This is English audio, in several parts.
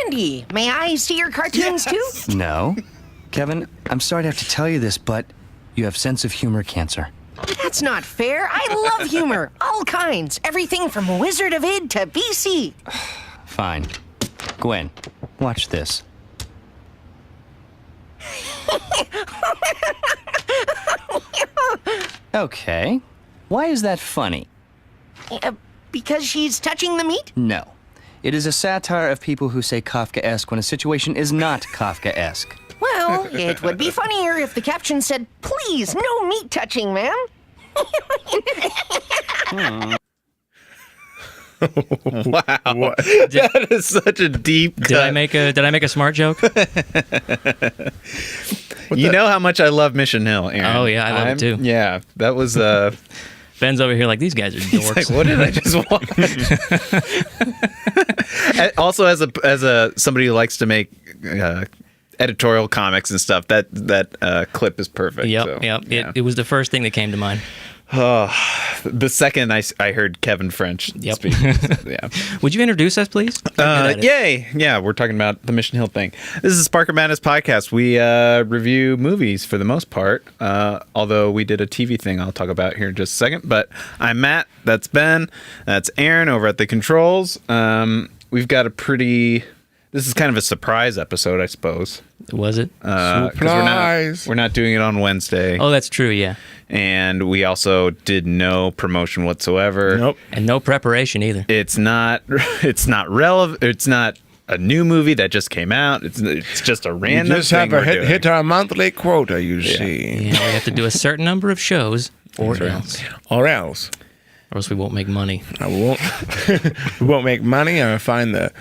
Andy, may I see your cartoons too? No. Kevin, I'm sorry to have to tell you this, but you have sense of humor cancer. That's not fair. I love humor. All kinds. Everything from Wizard of Id to BC. Fine. Gwen, watch this. Okay. Why is that funny? Because she's touching the meat? No. It is a satire of people who say Kafkaesque when a situation is not Kafkaesque. Well, it would be funnier if the caption said, "Please, no meat touching, ma'am." Wow, that is such a deep cut. Did I make a smart joke? You know how much I love Mission Hill, Aaron. Oh yeah, I love it too. Yeah, that was Ben's over here like, these guys are dorks. like, what did I just watch? Also, as a somebody who likes to make editorial comics and stuff, that clip is perfect. Yep, so, yep. yeah. It was the first thing that came to mind. The second I heard Kevin French speak. Yeah. Would you introduce us, please? Yay! Yeah, we're talking about the Mission Hill thing. This is Sparker Madness Podcast. We review movies for the most part, although we did a TV thing I'll talk about here in just a second. But I'm Matt. That's Ben. That's Aaron over at the controls. We've got a pretty... This is kind of a surprise episode, I suppose. Was it? Surprise! We're not doing it on Wednesday. Oh, that's true, yeah. And we also did no promotion whatsoever. Nope. And no preparation either. It's not relevant. It's not a new movie that just came out. It's just a random We just thing have to we're doing. hit our monthly quota, you see. Yeah, we have to do a certain number of shows, or else we won't make money. I won't. We won't make money. I find the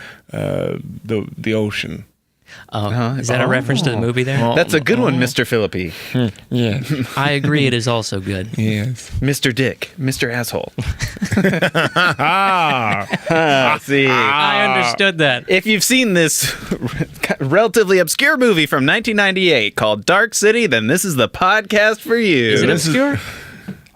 ocean. Oh, is that a reference to the movie there? That's a good one, Mr. Philippi. Yes. I agree. It is also good. Yes. Mr. Dick. Mr. Asshole. See, I understood that. if you've seen this relatively obscure movie from 1998 called Dark City, then this is the podcast for you. Is it obscure?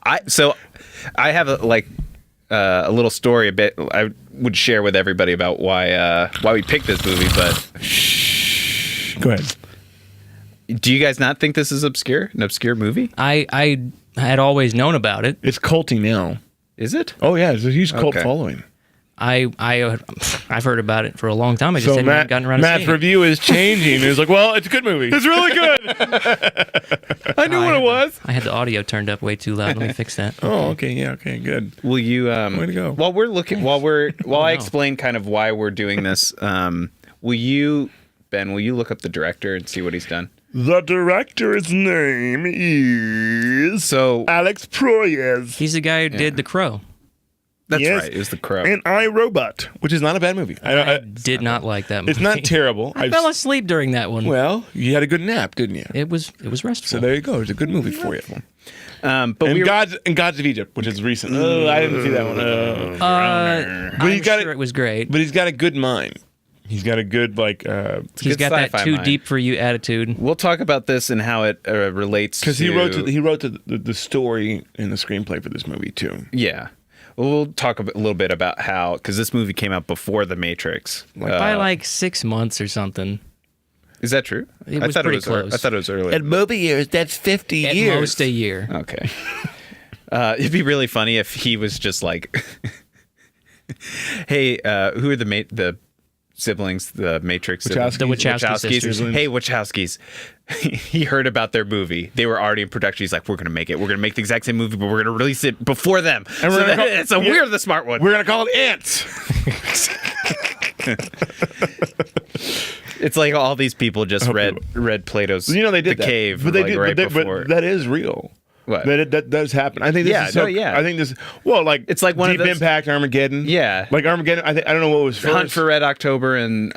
I have a little story I would share with everybody about why we picked this movie, but Go ahead. do you guys not think this is obscure? An obscure movie? I had always known about it. It's culty now. Is it? Oh yeah, it's a huge cult Okay. following. I've heard about it for a long time. I just So hadn't gotten around to Matt's seeing it. review is changing. He's like, well, it's a good movie. It's really good. I knew what it was. I had the audio turned up way too loud. Let me fix that. Oh, okay, yeah, okay, good. Will you Way to go. while I explain kind of why we're doing this, will you look up the director and see what he's done? The director's name is Alex Proyas. He's the guy who did The Crow. That's Yes. right. It was The Crow. And I, Robot, which is not a bad movie. I did not like that movie. It's not terrible. I fell asleep during that one. Well, you had a good nap, didn't you? It was restful. So there you go. It's a good movie for you. But And Gods of Egypt, which is recent. Oh, I didn't see that one. I'm sure it was great. But he's got a good mind. He's got a good He's good got that sci-fi too mind. deep for you attitude. we'll talk about this and how it relates because to... he wrote the story and the screenplay for this movie too. Yeah. We'll talk a little bit about how, because this movie came out before The Matrix. By 6 months or something. Is that true? It was pretty close. I thought it was early. In movie years, that's 50 At years. most a year. Okay. It'd be really funny if he was just like, hey, who are the siblings, the Matrix siblings? The Wachowski sisters. Hey, Wachowskis. He heard about their movie. They were already in production. He's like, we're going to make it. We're going to make the exact same movie, but we're going to release it before them. And we're gonna we're the smart one. We're going to call it Ants. It's like all these people just read Plato's They did The that. Cave but they like, did, right but before. that is real. What? That does happen. I think this Yeah, is so, no, yeah. I think this It's like one of Deep those- Impact, Armageddon. Yeah. Like Armageddon. I don't know what was first. Hunt for Red October and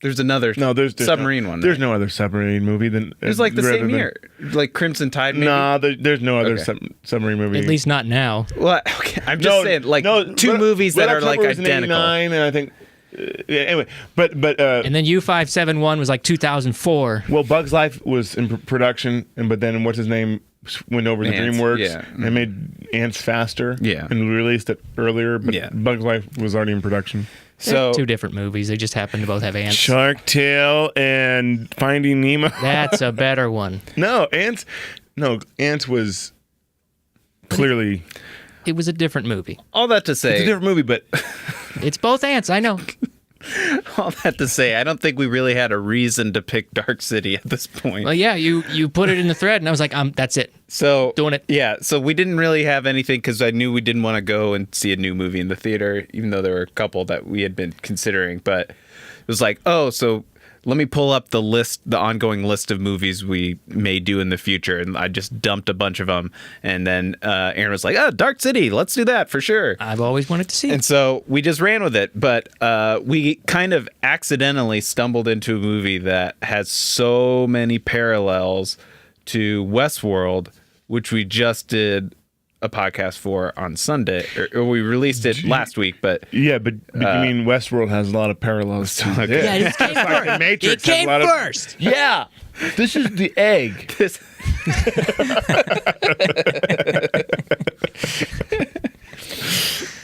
there's another submarine one. There's right? no other submarine movie than It was like the rather same than- year, like Crimson Tide. Maybe? Nah, there's no other Okay. submarine movie. At least not now. Well, okay. I'm just saying, two movies that are like October was in identical. 89, and I think. Anyway, but And then U571 was like 2004. well, Bug's Life was in production, but then what's his name went over to Ants, DreamWorks yeah. and made Ants faster. Yeah. and released it earlier, but Yeah. Bug's Life was already in production. So Two different movies. They just happen to both have ants. Shark Tale and Finding Nemo. That's a better one. No, Ants. No, Ants was clearly It was a different movie. all that to it's a say, different movie, but It's both ants, I know. all that to say, I don't think we really had a reason to pick Dark City at this point. Well, yeah, you put it in the thread, and I was like, that's it. So Doing it. Yeah, so we didn't really have anything because I knew we didn't want to go and see a new movie in the theater, even though there were a couple that we had been considering. But it was like, oh, so let me pull up the ongoing list of movies we may do in the future, and I just dumped a bunch of them. And then Aaron was like, "Oh, Dark City, let's do that for sure." I've always wanted to see it. And so we just ran with it, but we kind of accidentally stumbled into a movie that has so many parallels to Westworld, which we just did a podcast for on Sunday, or we released it last week. But yeah, but you mean Westworld has a lot of parallels to it. Yeah, it came first. The Matrix It came has a lot first. Yeah, this is the egg.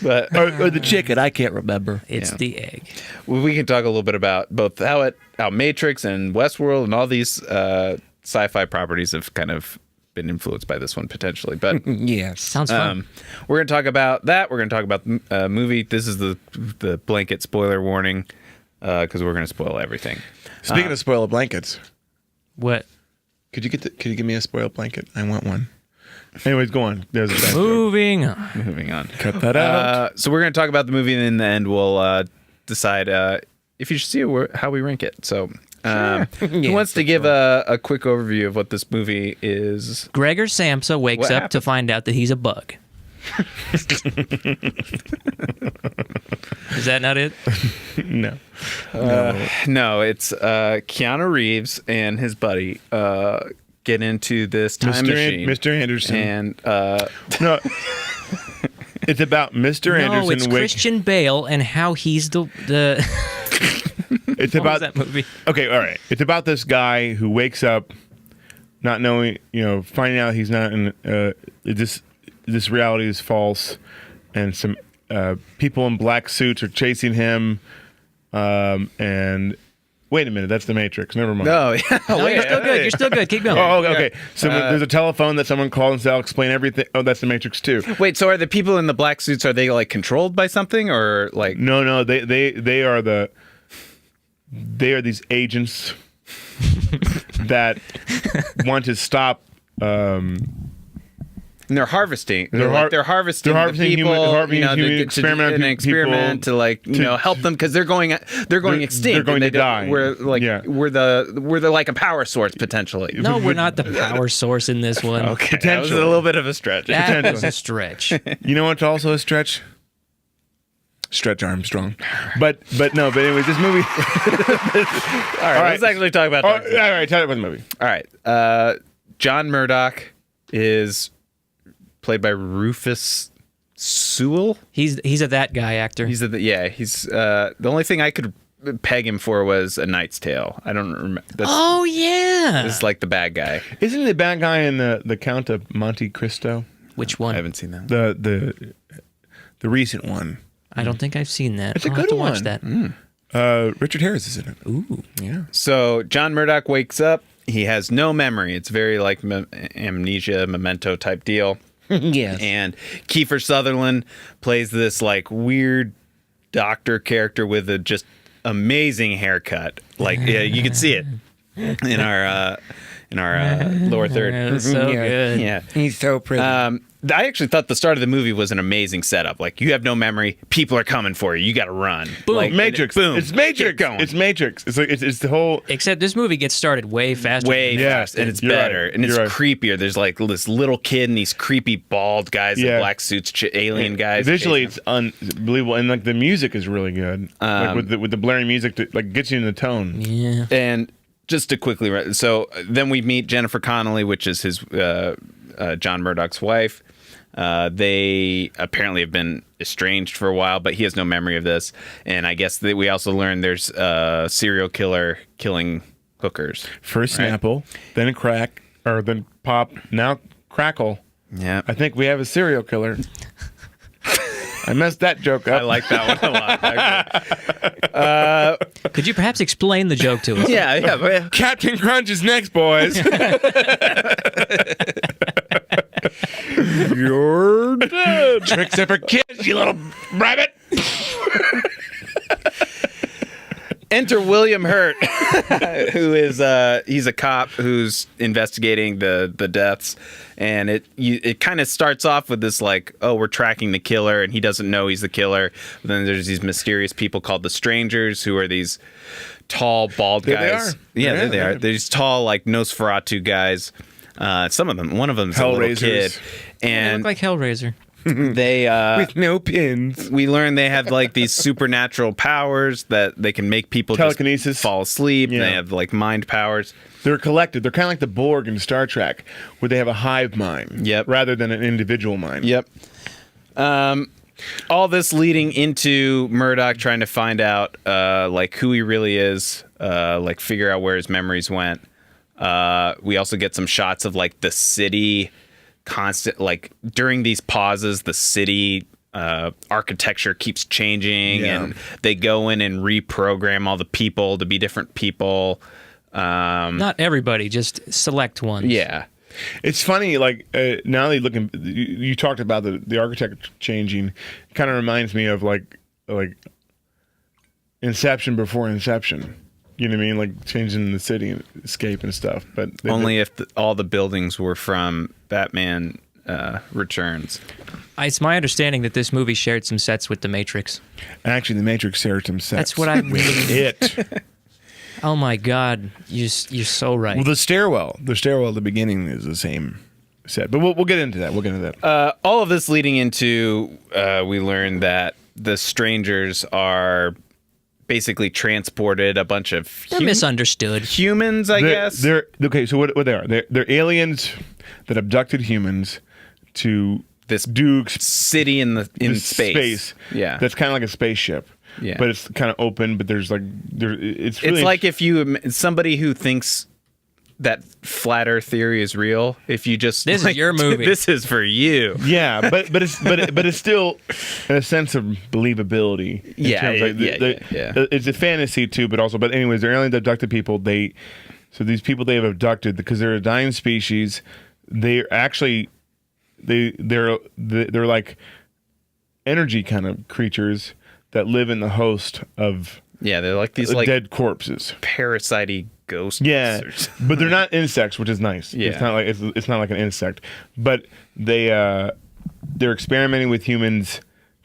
but or the chicken. I can't remember. It's the egg. we can talk a little bit about both how Matrix and Westworld and all these sci-fi properties have kind of been influenced by this one potentially. But Yes. Sounds fun. we're going to talk about that. We're going to talk about the movie. This is the blanket spoiler warning because we're going to spoil everything. Speaking of spoiled blankets, What? could you give me a spoiled blanket? I want one. Anyways, go on. There's a bad joke. Moving on. Moving on. Cut that out. So we're going to talk about the movie, and in the end, we'll decide if you should see it, how we rank it. So who wants to give a quick overview of what this movie is? Gregor Samsa wakes What up happened? to find out that he's a bug. Is that not it? No. No, it's Keanu Reeves and his buddy get into this time machine. Mr. Anderson. And No. It's about Mr. No, Anderson. it's Christian Bale and how he's the It's what about was that movie? Okay, all right. It's about this guy who wakes up not knowing, finding out he's not in this reality is false, and some people in black suits are chasing him. And wait a minute, that's the Matrix. Never mind. no, yeah, No, you're still good. You're still good. Keep going. Oh, okay. So there's a telephone that someone calls and says, "I'll explain everything." Oh, that's the Matrix too. Wait, so are the people in the black suits, are they like controlled by something or like? No, they are these agents that want to stop. And they're harvesting. They're harvesting. they're harvesting the people. human experiment people experiment to help them because they're going extinct. they're going and to die. We're like Yeah. we're like a power source potentially. No, we're not the power source in this one. Okay, that was a little bit of a stretch. That was a stretch. You know what's also a stretch? Stretch Armstrong. But anyways, this movie. All right, let's actually talk about. All Dark City. right, tell me about the movie. All right, John Murdoch is played by Rufus Sewell. He's a that guy actor. He's the only thing I could peg him for was A Knight's Tale. I don't remember. Oh yeah. This is like the bad guy. Isn't he the bad guy in the Count of Monte Cristo? Which I one? haven't seen that. The recent one. I don't think I've seen that. It's a I'll good have to watch one. that. Richard Harris is in it. Ooh. Yeah. So John Murdoch wakes up. He has no memory. It's very like amnesia, memento type deal. Yes. And Kiefer Sutherland plays this like weird doctor character with a just amazing haircut. Like you can see it in our lower third. That's so good. Yeah. He's so pretty. I actually thought the start of the movie was an amazing setup. Like you have no memory, people are coming for you. You got to run. Boom. Like, Matrix. Boom. It's Matrix. Get going. It's Matrix. It's like it's the whole. Except this movie gets started way faster. Way Yeah, fast, and it's you're better, right. and it's You're right. creepier. There's like this little kid and these creepy bald guys in Yeah. black suits, alien guys. Visually, chasing it's unbelievable, and like the music is really good. Like with the blaring music that like gets you in the tone. Yeah. them. And just to quickly, so then we meet Jennifer Connelly, which is his John Murdoch's wife. They apparently have been estranged for a while, but he has no memory of this. And I guess that we also learned there's a serial killer killing hookers. First Snapple, then a crack, or then pop, now crackle. Yeah. I think we have a serial killer. I messed that joke up. I like that one a lot. Could you perhaps explain the joke to us? Yeah. Captain Crunch is next, boys. You're dead. Tricks are for kids, you little rabbit. Enter William Hurt, who is he's a cop who's investigating the deaths, and it kind of starts off with this like, oh, we're tracking the killer, and he doesn't know he's the killer. But then there's these mysterious people called the Strangers, who are these tall, bald guys. There they are. Yeah, there they Yeah. are. They're these tall, like Nosferatu guys. Some of them, one of them's a little kid, They and look like Hellraiser. they With no pins. we learn they have like these supernatural powers that they can make people Telekinesis. just fall asleep. Yeah. They have like mind powers. They're collective. They're kind of like the Borg in Star Trek, where they have a hive mind, Yep. rather than an individual mind. Yep. All this leading into Murdoch trying to find out like who he really is, like figure out where his memories went. We also get some shots of like the city constant, like during these pauses, the city architecture keeps changing, Yeah. and they go in and reprogram all the people to be different people. Not everybody, just select ones. Yeah. It's funny, like now that you look, you talked about the architecture changing. It kind of reminds me of like Inception before Inception. You know what I mean? Like changing the city and escape and stuff. But Only if all the buildings were from Batman Returns. It's my understanding that this movie shared some sets with The Matrix. actually the Matrix shared some sets. That's what I'm reading. It. Oh my God, you're so right. Well, the stairwell at the beginning is the same set. But we'll get into that. We'll get into that. All of this leading into, we learn that the Strangers are basically transported a bunch of They're misunderstood. humans, I guess. They're okay. So what they are? They're aliens that abducted humans to This Duke's city in this space. Yeah. that's kind of like a spaceship. Yeah. but it's kind of open. But there's like it's really It's like if somebody who thinks that flat Earth theory is real, if you just This is your movie. This is for you. yeah, but it's still a sense of believability. in Yeah, terms of, yeah. It's a fantasy too, but anyways, they're aliens that abducted people. So these people they have abducted because they're a dying species. They're actually they're like energy kind of creatures that live in the host of Yeah, they're like these like dead corpses. parasite ghosts. Yeah, or something. but they're not insects, which is nice. Yeah. It's not like an insect, but they're experimenting with humans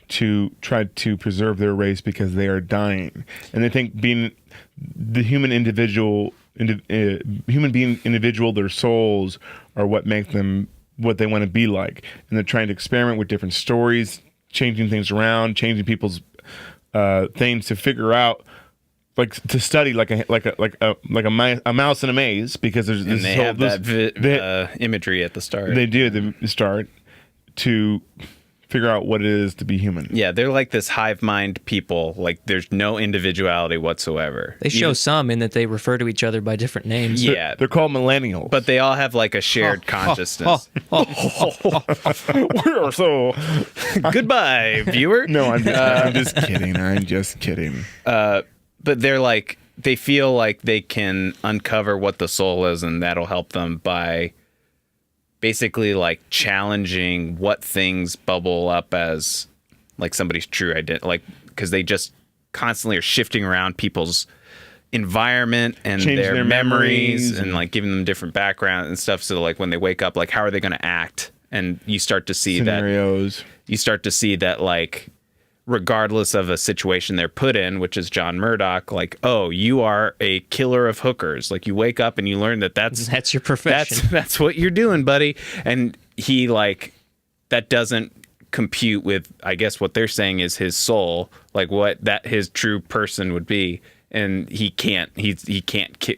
to try to preserve their race because they are dying, and they think being the human being individual, their souls are what make them what they want to be like, and they're trying to experiment with different stories, changing things around, changing people's things to figure out. Like to study like a mouse in a maze because there's And they have that imagery at the start. they do at the start to figure out what it is to be human. Yeah, they're like this hive mind people. Like there's no individuality whatsoever. They show some in that they refer to each other by different names. Yeah, They're called millennials. but they all have like a shared consciousness. we are so. Goodbye, viewer. No, I'm just kidding. I'm just kidding. But they're like, they feel like they can uncover what the soul is, and that'll help them by basically like challenging what things bubble up as like somebody's true identity. Like, because they just constantly are shifting around people's environment and Changing their their memories memories and like giving them different background and stuff. So like when they wake up, like how are they going to act? And you start to see Scenarios. that like regardless of a situation they're put in, which is John Murdoch, like, oh, you are a killer of hookers. Like you wake up and you learn that's your profession. That's what you're doing, buddy. And he like that doesn't compute with, I guess what they're saying is his soul, like what that his true person would be. And he can't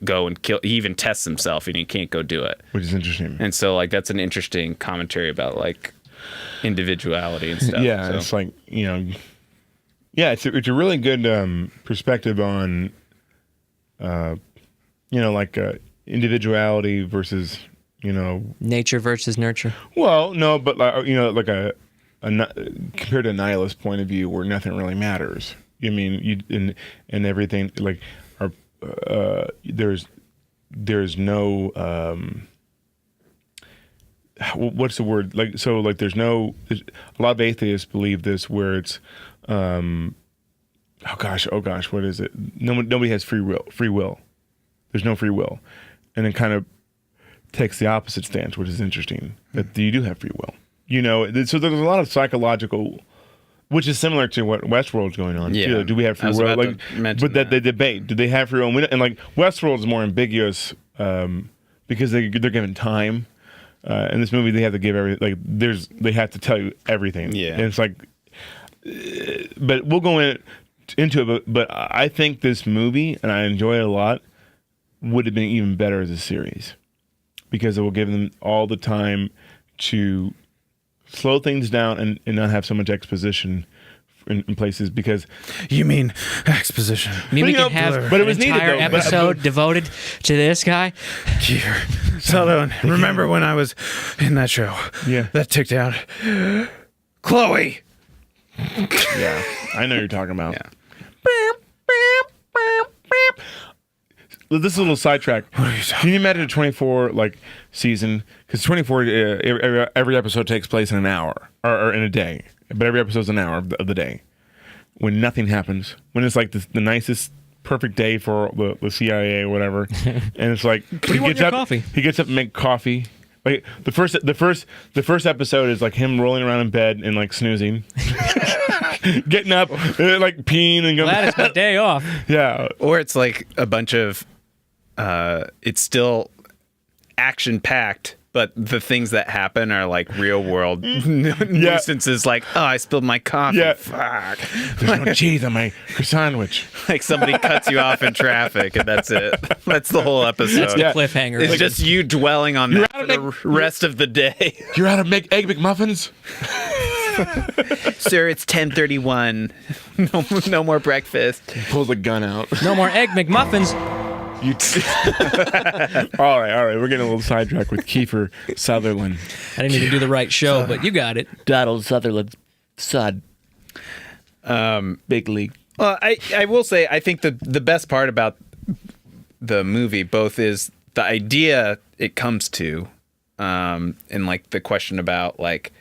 go and kill. He even tests himself and he can't go do it. Which is interesting. And so like that's an interesting commentary about like individuality and stuff. Yeah, so. it's like, yeah, it's a really good perspective on, like individuality versus, Nature versus nurture. well, no, but like compared to a nihilist point of view where nothing really matters. I mean, and everything like there's no what's the word, like, so like there's a lot of atheists believe this, where it's oh gosh, what is it? Nobody has free will. There's no free will, and then kind of takes the opposite stance, which is interesting, that you do have free will. So there's a lot of psychological, which is similar to what Westworld's going on. Yeah. Too. Do we have free will? Like, but that they debate, do they have free will? And like Westworld is more ambiguous because they're given time. In this movie, they have to give everything. Like they have to tell you everything. Yeah, and it's like, but we'll go into it. But I think this movie, and I enjoy it a lot, would have been even better as a series, because it will give them all the time to slow things down and not have so much exposition in places. Because you mean exposition? Maybe we could have an entire episode devoted to this guy. Here, Sutherland, remember when I was in that show? Yeah, that ticked out Chloe. Yeah, I know you're talking about. Yeah. This is a little sidetrack. Can you imagine a 24 season? Because 24 every episode takes place in an hour or in a day, but every episode's an hour of the day, when nothing happens, when it's like the nicest perfect day for the CIA or whatever, and it's like he gets up and make coffee. Like the first episode is like him rolling around in bed and like snoozing, getting up, like peeing and going. Glad it's my day off. Yeah, or it's like a bunch of, it's still action packed, but the things that happen are like real world nuisances. Like, oh, I spilled my coffee. Yeah. Fuck. There's no cheese on my sandwich. Like somebody cuts you off in traffic, and that's it. That's the whole episode. That's the cliffhanger. It's just you dwelling on that for the rest of the day. You're out of Egg McMuffins? Sir, it's 10:31. No more breakfast. He pulls a gun out. No more Egg McMuffins. All right. We're getting a little sidetracked with Kiefer Sutherland. I didn't even do the right show, but you got it. Donald Sutherland's son. Big league. Well, I will say, I think the best part about the movie both is the idea it comes to, and like the question about like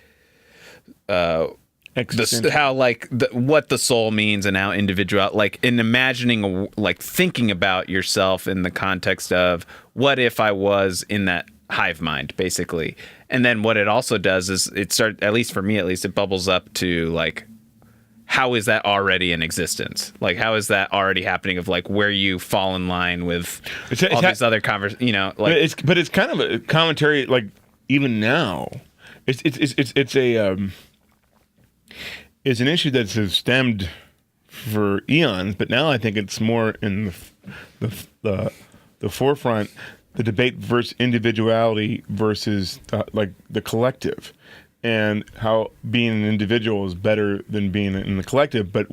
how like what the soul means and how individual, like in imagining, like thinking about yourself in the context of what if I was in that hive mind, basically. And then what it also does is at least for me, at least, it bubbles up to like, how is that already in existence? Like, how is that already happening, of like where you fall in line with all these other conversations, like, but it's kind of a commentary, like even now it's an issue that's stemmed for eons, but now I think it's more in the forefront, the debate versus individuality versus the collective, and how being an individual is better than being in the collective. But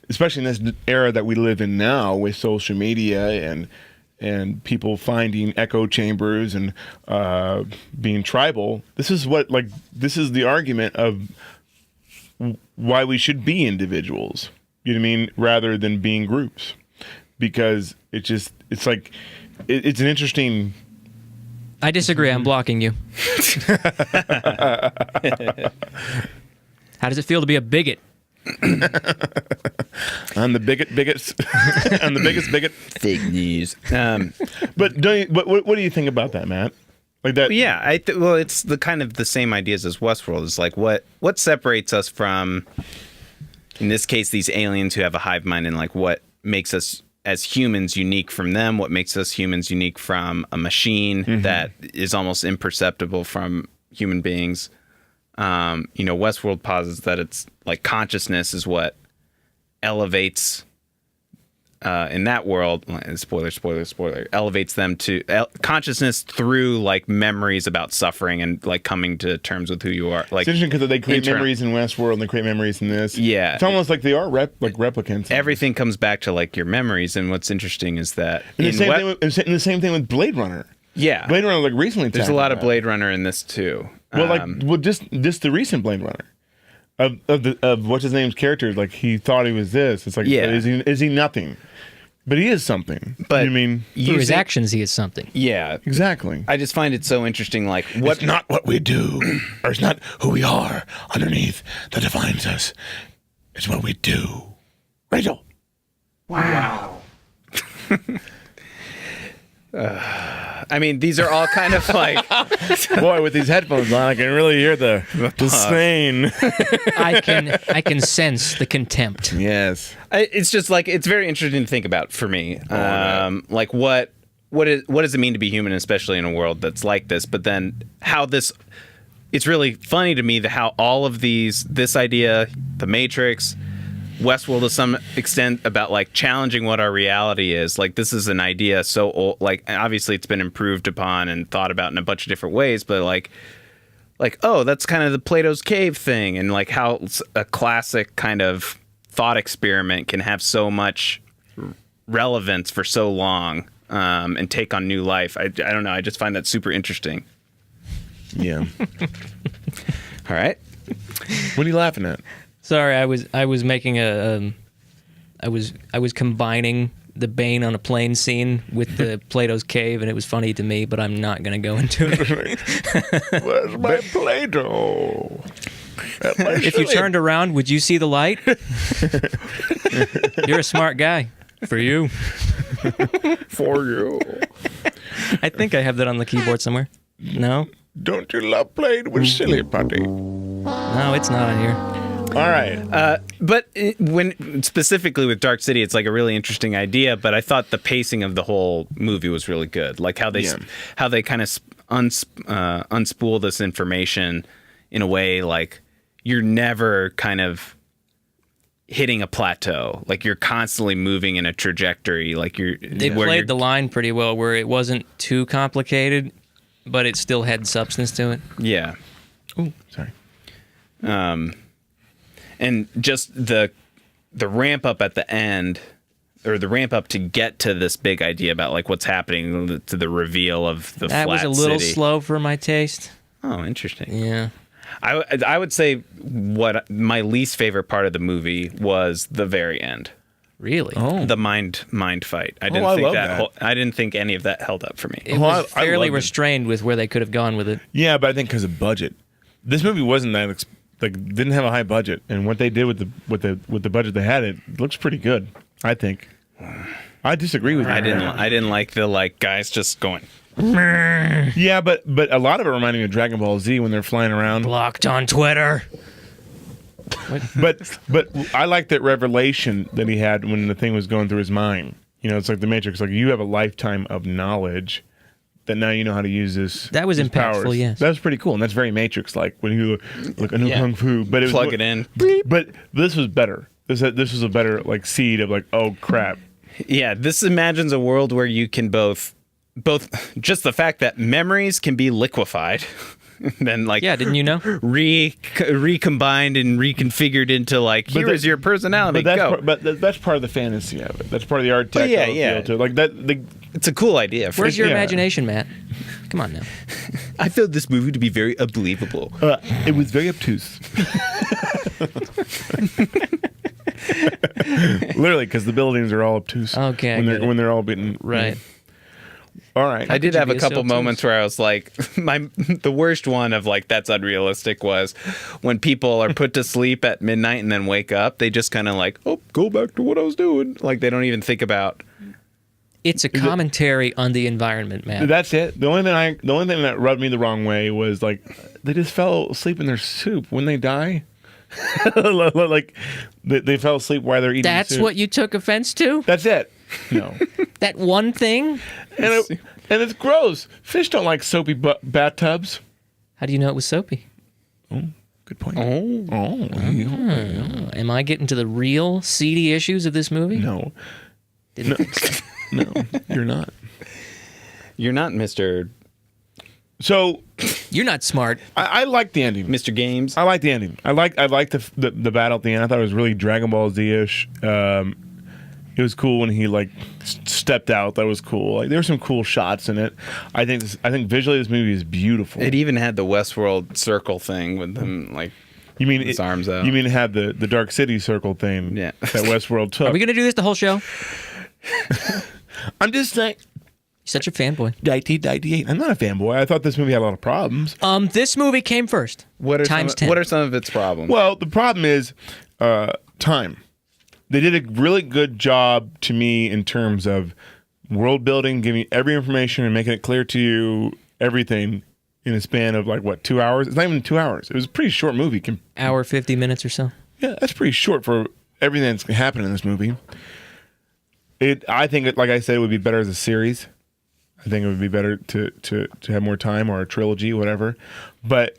especially in this era that we live in now, with social media and people finding echo chambers and being tribal, this is the argument of why we should be individuals, you know what I mean, rather than being groups, because it's an interesting. I disagree. I'm blocking you. How does it feel to be a bigot? I'm the bigots. I'm the biggest bigot. fake news. But what do you think about that, Matt? Like that? Yeah, well, it's the kind of the same ideas as Westworld. It's like what separates us from, in this case, these aliens who have a hive mind, and like what makes us as humans unique from them, what makes us humans unique from a machine that is almost imperceptible from human beings. Westworld posits that it's like consciousness is what elevates in that world, spoiler, elevates them to consciousness through like memories about suffering and like coming to terms with who you are. Like, it's interesting because they create memories in Westworld and they create memories in this. Yeah, it's almost like they are replicants. Everything comes back to like your memories, and what's interesting is that and the same thing with Blade Runner. Yeah. Blade Runner like recently. There's a tackled lot of that. Blade Runner in this too. Well, just the recent Blade Runner of what's his name's character. Like he thought he was this. It's like, is he nothing? But he is something. But I mean, Through his actions, he is something. Yeah, exactly. I just find it so interesting. Like, It's not what we do, or it's not who we are underneath that defines us. It's what we do. Rachel. I mean, these are all kind of like Boy, with these headphones on, I can really hear the disdain. I can sense the contempt. Yes. it's just like it's very interesting to think about for me. Like what does it mean to be human, especially in a world that's like this? But then how this. It's really funny to me that how all of this idea, the Matrix, Westworld to some extent about like challenging what our reality is. Like this is an idea so old, like obviously it's been improved upon and thought about in a bunch of different ways, but like oh, that's kind of the Plato's cave thing, and like how a classic kind of thought experiment can have so much relevance for so long and take on new life. I don't know. I just find that super interesting. Yeah. All right. What are you laughing at? Sorry, I was making I was combining the Bane on a plane scene with the Plato's cave, and it was funny to me, but I'm not going to go into it. Where's my Play-Doh? If you turned around, would you see the light? You're a smart guy. For you. For you. I think I have that on the keyboard somewhere. No? Don't you love playing with silly putty? No, it's not on here. All right. But when specifically with Dark City, it's like a really interesting idea. But I thought the pacing of the whole movie was really good. Like how they kind of unspool this information in a way like you're never kind of hitting a plateau. Like you're constantly moving in a trajectory. Like they played the line pretty well, where it wasn't too complicated, but it still had substance to it. Yeah. Oh, sorry. And just the ramp up at the end, or the ramp up to get to this big idea about like what's happening to the reveal of the That flat was a little city. slow for my taste. Oh, interesting. Yeah. I would say what my least favorite part of the movie was the very end. Really? Oh. The mind fight. I didn't I think love that. that. I didn't think any of that held up for me. It Well, was I fairly loved it. restrained with where they could have gone with it. Yeah, but I think because of budget, this movie wasn't that didn't have a high budget, and what they did with the budget they had, it looks pretty good. I think. I disagree with you. I didn't like the like guys just going. Yeah, but a lot of it reminded me of Dragon Ball Z when they're flying around. Blocked on Twitter. But I like that revelation that he had when the thing was going through his mind. You know, it's like the Matrix. Like you have a lifetime of knowledge that now you know how to use this. That was these impactful, powers. yes. That was pretty cool, and that's very Matrix-like when you look, I know kung fu, but it was Plug it in. But this was better. This was a better like seed of like, oh crap. Yeah, this imagines a world where you can both just the fact that memories can be liquefied, then like Yeah, didn't you know? recombined and reconfigured into like here is your personality. But that's part of the fantasy of it. That's part of the art tech. yeah. To it. Like that. It's a cool idea. Where's your Yeah. imagination, Matt? Come on now. I found this movie to be very unbelievable. It was very obtuse. Literally, because the buildings are all obtuse. Okay, I get it. when they're all being Right. All right. I did could you have a be so couple moments where I was like, the worst one of like that's unrealistic was when people are put to sleep at midnight and then wake up. They just kind of like, oh, go back to what I was doing. Like they don't even think about. It's a commentary on the environment, Matt. That's it. The only thing that rubbed me the wrong way was like they just fell asleep in their soup when they die. Like they fell asleep while they're eating. That's soup. what you took offense to? That's it. No. That one thing? And it's gross. Fish don't like soapy bathtubs. How do you know it was soapy? Good point. Am I getting to the real seedy issues of this movie? No, Didn't- no, you're not. You're not Mr. So You're not smart. I like the ending. Mr. Games. I like the ending. I like the battle at the end. I thought it was really Dragon Ball Z-ish. It was cool when he like stepped out. That was cool. Like there were some cool shots in it. I think visually this movie is beautiful. It even had the Westworld circle thing with him like You mean his arms out. You mean it had the Dark City circle thing Yeah. that Westworld took? Are we gonna do this the whole show? I'm just saying. Such a fanboy. 1998. I'm not a fanboy. I thought this movie had a lot of problems. This movie came first. What are times some, 10. What are some of its problems? Well, the problem is time. They did a really good job to me in terms of world building, giving you every information and making it clear to you everything in a span of like what 2 hours. It's not even 2 hours. It was a pretty short movie. Hour 50 minutes or so. Yeah, that's pretty short for everything that's happened in this movie. I think, like I said, it would be better as a series. I think it would be better to have more time or a trilogy, whatever. But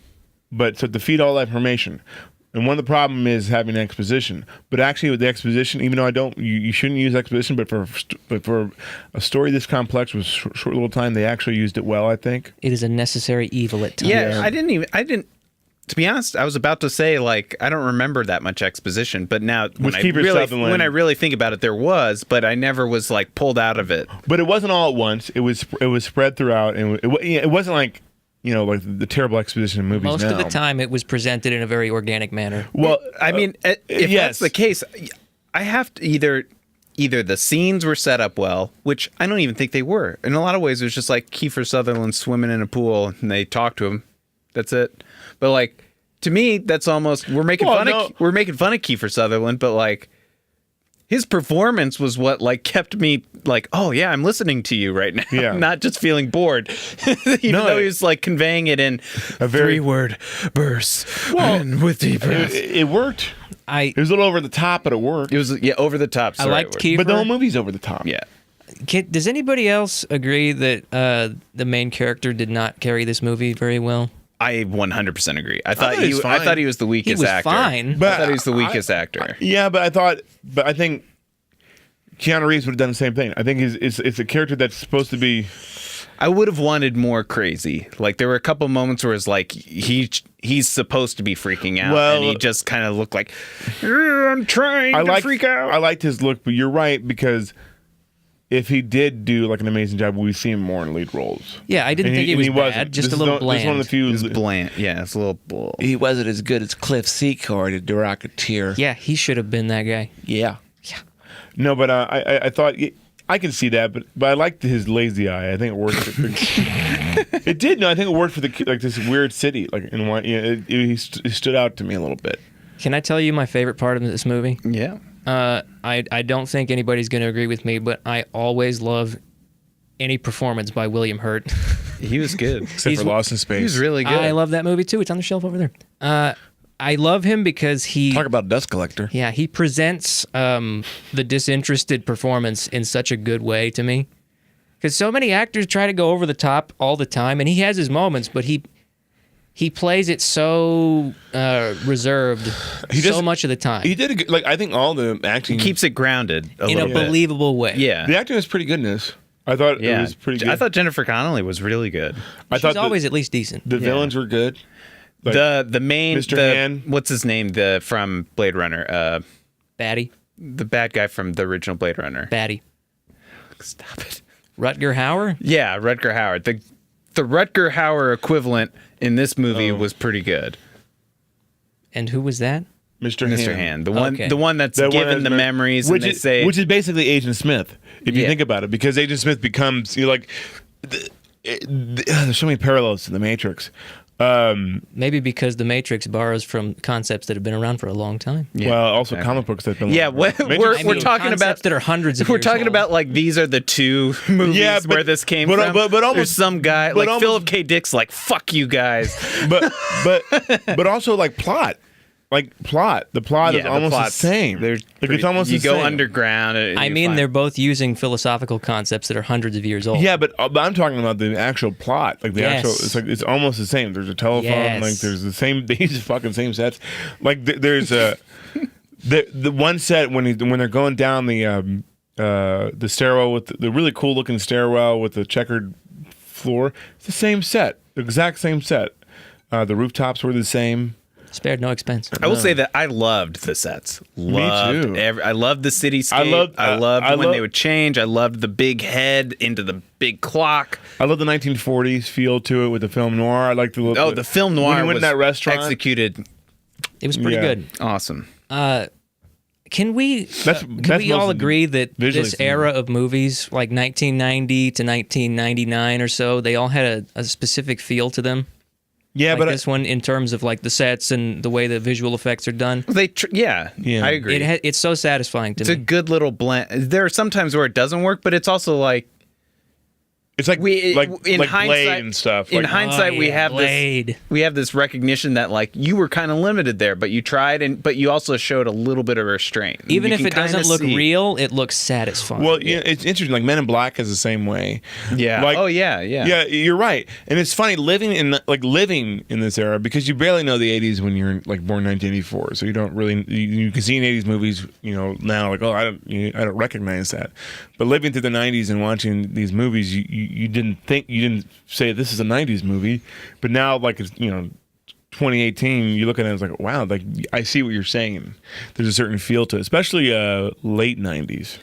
so to feed all that information. And one of the problem is having exposition. But actually, with the exposition, even though you shouldn't use exposition, but for a story this complex with short little time, they actually used it well. I think. It is a necessary evil at times. Yeah, I didn't. To be honest, I was about to say like I don't remember that much exposition, but now when I really think about it, there was, but I never was like pulled out of it. But it wasn't all at once. It was spread throughout, and it wasn't like like the terrible exposition in movies. Most now. of the time, it was presented in a very organic manner. Well, I mean, if yes. that's the case, I have to either the scenes were set up well, which I don't even think they were. In a lot of ways, it was just like Kiefer Sutherland swimming in a pool, and they talk to him. That's it. But like to me, that's almost we're making fun of Kiefer Sutherland, but like his performance was what like kept me like, oh yeah, I'm listening to you right now. Yeah. Not just feeling bored. Even though he was like conveying it in a very 3-word bursts and with deep breaths. It worked. I It was a little over the top, but it worked. It was over the top. I liked Kiefer. But the whole movie's over the top. Yeah. Does anybody else agree that the main character did not carry this movie very well? I 100% agree. I thought he was I fine. thought he was the weakest He was actor. fine. But I thought he was the weakest actor. Yeah, but I think Keanu Reeves would have done the same thing. I think it's a character that's supposed to be. I would have wanted more crazy. Like there were a couple moments where it's like he's supposed to be freaking out, and he just kind of looked like I'm trying to freak out. I liked his look, but you're right because if he did do like an amazing job, we'd see him more in lead roles. Yeah, I didn't think he was bad. wasn't. Just This a is little the- This is one of the few. It's bland. Yeah, it's a little bull. He wasn't as good as Cliff Secord in The Rocketeer. Yeah, he should have been that guy. Yeah. No, but I thought I can see that, but I liked his lazy eye. I think it worked. It did. No, I think it worked for this weird city. Like in one, he stood out to me a little bit. Can I tell you my favorite part of this movie? Yeah. I don't think anybody's going to agree with me, but I always love any performance by William Hurt. He was good. Except for Lost in Space. He was really good. I love that movie too. It's on the shelf over there. I love him because he Talk about Dust Collector. Yeah, he presents the disinterested performance in such a good way to me. Because so many actors try to go over the top all the time, and he has his moments, but he plays it so reserved so much of the time He did a good, I think all the acting Keeps it grounded in a believable way. Yeah. The acting was pretty good in this. I thought it was pretty good. I thought Jennifer Connelly was really good. She's always at least decent. the villains were good. Like, the main Mr. Han. what's his name from Blade Runner? Batty. The bad guy from the original Blade Runner. Batty. Stop it. Rutger Hauer? Yeah, Rutger Hauer. The Rutger Hauer equivalent in this movie was pretty good. And who was that? Mr. Mr. Han. Han, the one that's That one given has the memories, which and they say which is basically Agent Smith, if you Yeah. think about it, because Agent Smith becomes there's so many parallels to the Matrix. Maybe because The Matrix borrows from concepts that have been around for a long time. Well, also comic books that have been. Yeah, Matrix- we're talking concepts about that are hundreds of We're years talking old. about like these are the two movies Yeah, but- where this came but- from. but almost- There's some guy but like almost- Philip K. Dick's like fuck you guys. but also like plot. The plot is almost the same. It's almost you the go same. underground. And I you mean, find- they're both using philosophical concepts that are hundreds of years old. Yeah, but I'm talking about the actual plot. Like the Yes. actual, it's almost the same. There's a telephone. Yes. Like there's the same. They use the fucking same sets. Like there's a the one set when they're going down the stairwell with the really cool looking stairwell with the checkered floor. It's the same set, the exact same set. The rooftops were the same. Spared no expense. I will say that I loved the sets. Loved too. I loved the cityscape. I loved- when they would change. I loved the big head into the big clock. I love the 1940s feel to it with the film noir. I like the The film noir when you went was in that restaurant. executed It was pretty Yeah. good. awesome. Can we That's all mostly agree that visually this similar. era of movies, like 1990 to 1999 or so, they all had a specific feel to them? Yeah, Like but this one, in terms of like the sets and the way the visual effects are done. Yeah, Yeah. I agree. It's so satisfying to It's a me. good little blend. There are some times where it doesn't work, but it's also like it's like in like hindsight Blade and stuff. In Like, hindsight, we have Blade. this recognition that like you were kind of limited there, but you tried, but you also showed a little bit of restraint. Even You if can it doesn't kinda look see. real, it looks satisfying. well, yeah, it's interesting. Like Men in Black is the same way. Yeah. Like, Oh yeah. Yeah, you're right, and it's funny living in this era because you barely know the '80s when you're like born 1984, so you don't really you can see in '80s movies, now like I don't recognize that, but living through the '90s and watching these movies, you didn't say this is a '90s movie, but now like it's 2018, you look at it and it's like wow, like I see what you're saying. There's a certain feel to it, especially late '90s,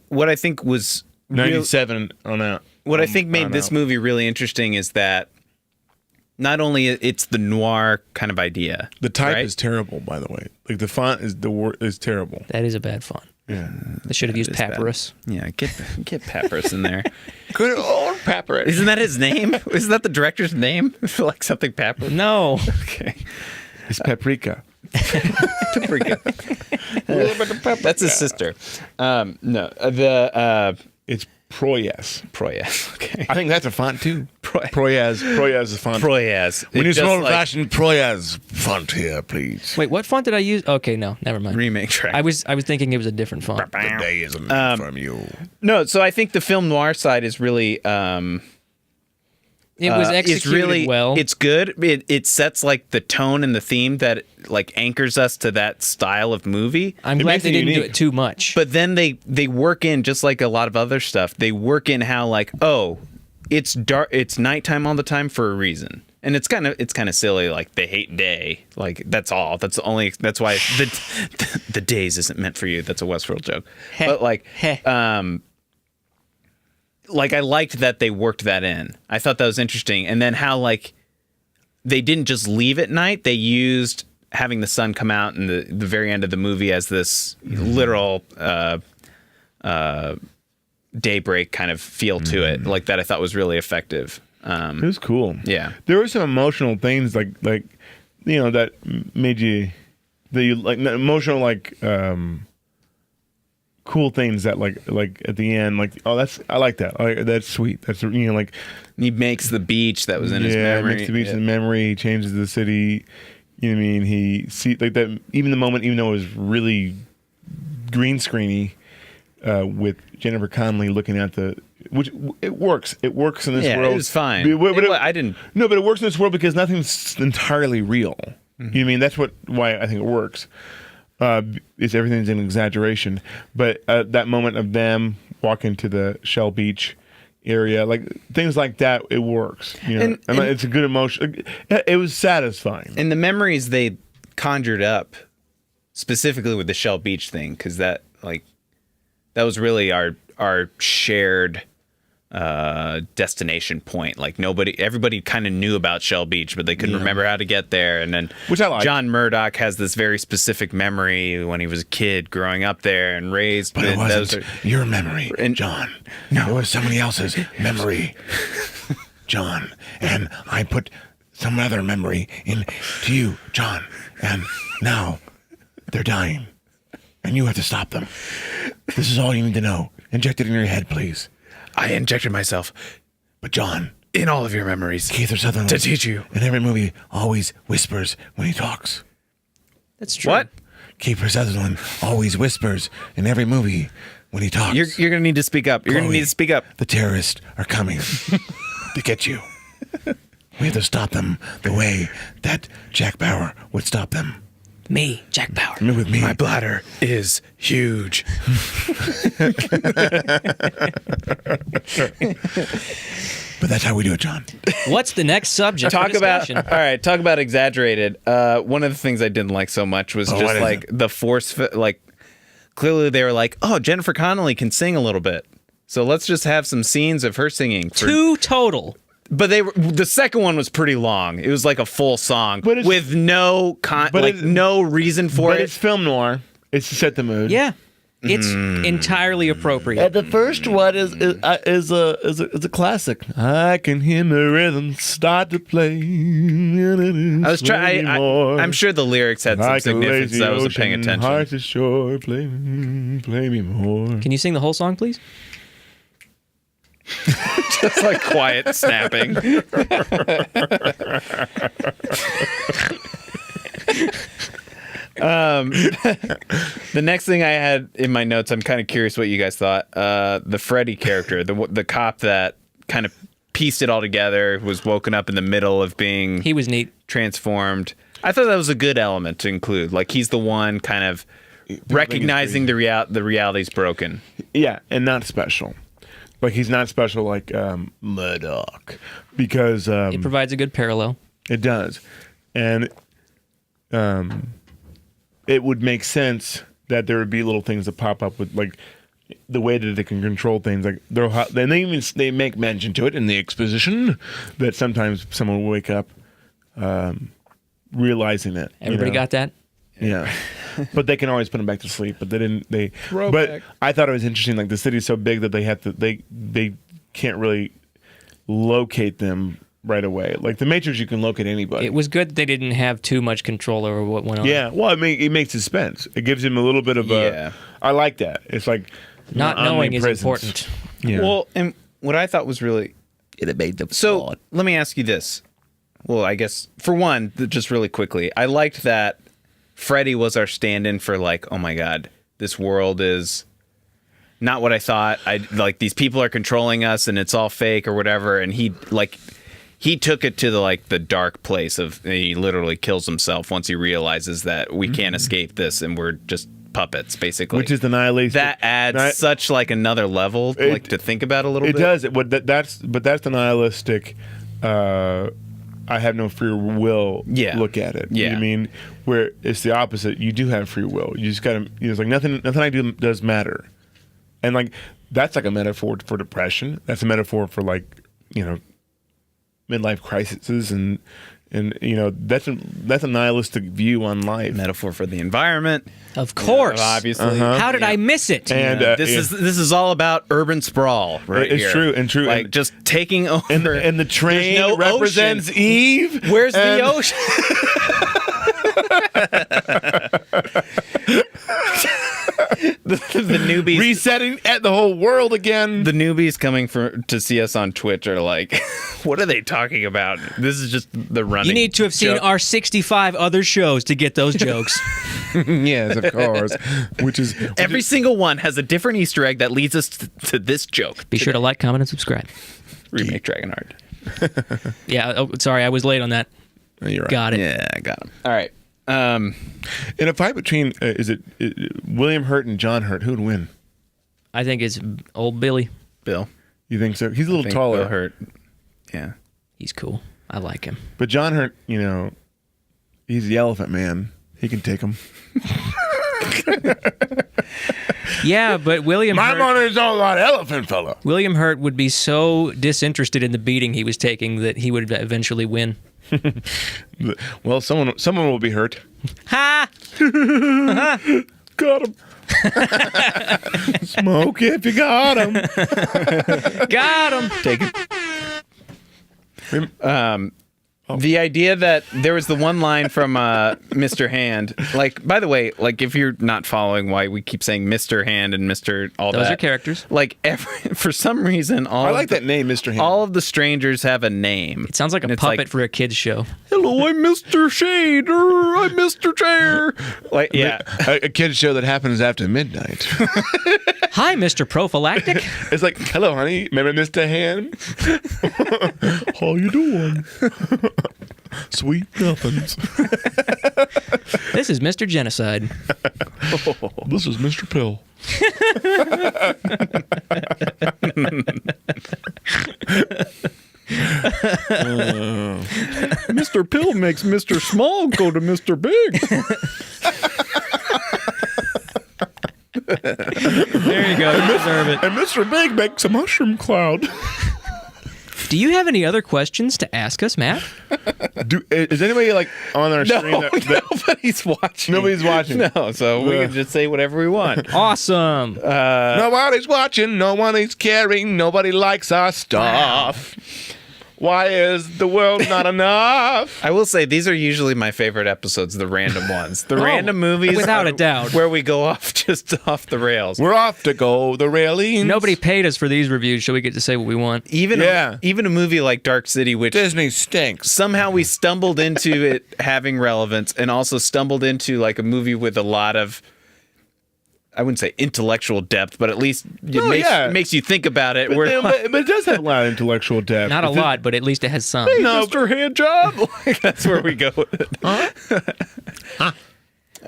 What I think was '97 on out. what I think made on this out. movie really interesting is that not only it's the noir kind of idea. The type right? is terrible, by the way. Like the font is terrible. that is a bad font. Yeah. They should have used is bad. papyrus. Yeah, get Peppers in there. Good old pepper. Isn't that his name? Isn't that the director's name? Like something Pepper? No. Okay. It's paprika. Paprika. That's his sister. No, the It's Proyas. Proyas. Okay. I think that's a font too. Proyas. Proyas is a font. Proyas. We It need some just, old-fashioned Proyas font here, please. Wait, what font did I use? Okay, no, never mind. remake track. I was thinking it was a different font. The day isn't from you. No, so I think the film noir side is really It was it's executed really well. It's good. It sets like the tone and the theme that like anchors us to that style of movie. I'm It glad makes they it didn't do unique. it too much. But then they work in, just like a lot of other stuff, they work in how like, oh, it's dark, it's nighttime all the time for a reason. And it's kind of silly, like they hate day. Like that's all. That's why the days isn't meant for you. That's a Westworld joke. But like like I liked that they worked that in. I thought that was interesting. And then how like they didn't just leave at night. They used having the sun come out in the very end of the movie as this literal daybreak kind of feel to it. Like that I thought was really effective. It was cool. Yeah. There were some emotional things like that made you like emotional like cool things that like at the end like I like that. That's sweet. That's like He makes the beach that was in his memory. makes the beach in memory. He changes the city. You know what I mean? He see like that. Even the moment, even though it was really green screeny, with Jennifer Connelly looking at which it works. It works in this Yeah, world. it was fine. I didn't. No, but it works in this world because nothing's entirely real. You know what I mean? That's why I think it works. Is everything's an exaggeration, but that moment of them walking to the Shell Beach area, like things like that, it works. And it's a good emotion. It was satisfying. And the memories they conjured up, specifically with the Shell Beach thing, because that was really our shared destination point. Like everybody kind of knew about Shell Beach, but they couldn't remember how to get there. And then Which I like. John Murdoch has this very specific memory when he was a kid growing up there and raised. But it those wasn't are- your memory, John. No. It was somebody else's memory, John. And I put some other memory into you, John. And now they're dying. And you have to stop them. This is all you need to know. Inject it in your head, please. I injected myself But John, in all of your memories Kiefer Sutherland to teach you. in every movie always whispers when he talks. That's true. What? Kiefer Sutherland always whispers in every movie when he talks. You're gonna need to speak up. You're gonna Chloe, need to speak up. The terrorists are coming to get you. We have to stop them the way that Jack Bauer would stop them. Me, Jack Bauer. With me. My bladder is huge. But that's how we do it, John. What's the next subject? Talk for about discussion? all right. Talk about exaggerated. One of the things I didn't like so much was what just is like it? the force. Like clearly they were like, oh, Jennifer Connelly can sing a little bit, so let's just have some scenes of her singing. 2 total. But the second one was pretty long. It was like a full song But it's- with no no reason for But it. it's film noir. It's to set the mood. Yeah. It's entirely appropriate. The first one is a classic. I can hear the rhythm start to play. I was trying. I'm sure the lyrics had some significance. I wasn't paying attention. Heart is short, play me more. Can you sing the whole song, please? Just like quiet snapping. The next thing I had in my notes, I'm kind of curious what you guys thought. The Freddy character, the cop that kind of pieced it all together, was woken up in the middle of being He was neat. transformed. I thought that was a good element to include. Like he's the one kind of recognizing the reality's broken. Yeah, and not special. Like he's not special like Murdoch, because It provides a good parallel. it does, and it would make sense that there would be little things that pop up with like the way that they can control things. Like they make mention to it in the exposition that sometimes someone will wake up realizing it. Everybody got that? Yeah. But they can always put them back to sleep. But they didn't. But Throwback. I thought it was interesting. Like the city's so big that they have to. They can't really locate them right away. Like the Matrix, you can locate anybody. It was good that they didn't have too much control over what went on. Yeah. Well, I mean, it makes suspense. It gives him a little bit of Yeah. I like that. It's like Not knowing is omnipresence. important. Yeah. Well, and what I thought was really It made them so. Let me ask you this. Well, I guess for one, just really quickly, I liked that Freddy was our stand-in for like, oh my god, this world is not what I thought. Like these people are controlling us, and it's all fake or whatever. And he took it to the dark place of he literally kills himself once he realizes that we can't escape this, and we're just puppets, basically. Which is the nihilistic. That adds such like another level to think about a little bit. It does. That's the nihilistic. I have no free will. Yeah. Look at it. Yeah. You know what I mean, where it's the opposite. You do have free will. You just gotta. It's like nothing I do does matter, and like that's like a metaphor for depression. That's a metaphor for like midlife crises and that's a nihilistic view on life. Metaphor for the environment, Of course. obviously. How did I miss it? And This is all about urban sprawl, right? It's here. true, and true, Like and- just taking over. and the train There's no represents ocean. Eve. Where's the and- ocean? the newbies. Resetting at the whole world again. The newbies coming to see us on Twitch are like, what are they talking about? This is just the running. You need to have seen joke. our 65 other shows to get those jokes. Yes, of course. Which is Every single one has a different Easter egg that leads us to this joke. Be sure to like, comment, and subscribe. Remake Dragonheart. Yeah, sorry, I was late on that. You're right. Got it. Yeah, I got him. All right. In a fight between is it William Hurt and John Hurt, who would win? I think it's old Billy. Bill. You think so? He's a little Think taller. Bill Hurt. Yeah. He's cool. I like him. But John Hurt, he's the elephant man. He can take him. Yeah, but William My Hurt, money's all on elephant fella. William Hurt would be so disinterested in the beating he was taking that he would eventually win. Well, someone will be hurt. Ha! Got him. Smoke if you got him. Got him. Take it. The idea that there was the one line from Mr. Hand. Like, by the way, like if you're not following why we keep saying Mr. Hand and Mr. all Those that. are characters. Like for some reason, I like that name, Mr. Hand. All of the strangers have a name. It sounds like a And it's puppet for a kid's show. Hello, I'm Mr. Shader. I'm Mr. Chair. Like, yeah. a kid's show that happens after midnight. Hi, Mr. Prophylactic. It's like, hello, honey. Remember Mr. Hand? How you doing? Sweet nothings. This is Mr. Genocide. This is Mr. Pill. Mr. Pill makes Mr. Small go to Mr. Big. There you go. You deserve it. And Mr. Big makes a mushroom cloud. Do you have any other questions to ask us, Matt? Is anybody like on our screen? Nobody's watching. Nobody's watching. No, so we can just say whatever we want. Awesome. Nobody's watching. Nobody's caring. Nobody likes our stuff. Why is the world not enough? I will say these are usually my favorite episodes, the random ones. The random movies. Without a doubt. Where we go off just off the rails. We're off to go the railings. Nobody paid us for these reviews, so we get to say what we want. Even a movie like Dark City, which Disney stinks. somehow we stumbled into it having relevance, and also stumbled into like a movie with a lot of, I wouldn't say intellectual depth, but at least it makes you think about it. But it does have a lot of intellectual depth. Not a lot, but at least it has some. Mr. Handjob. Like, that's where we go with it.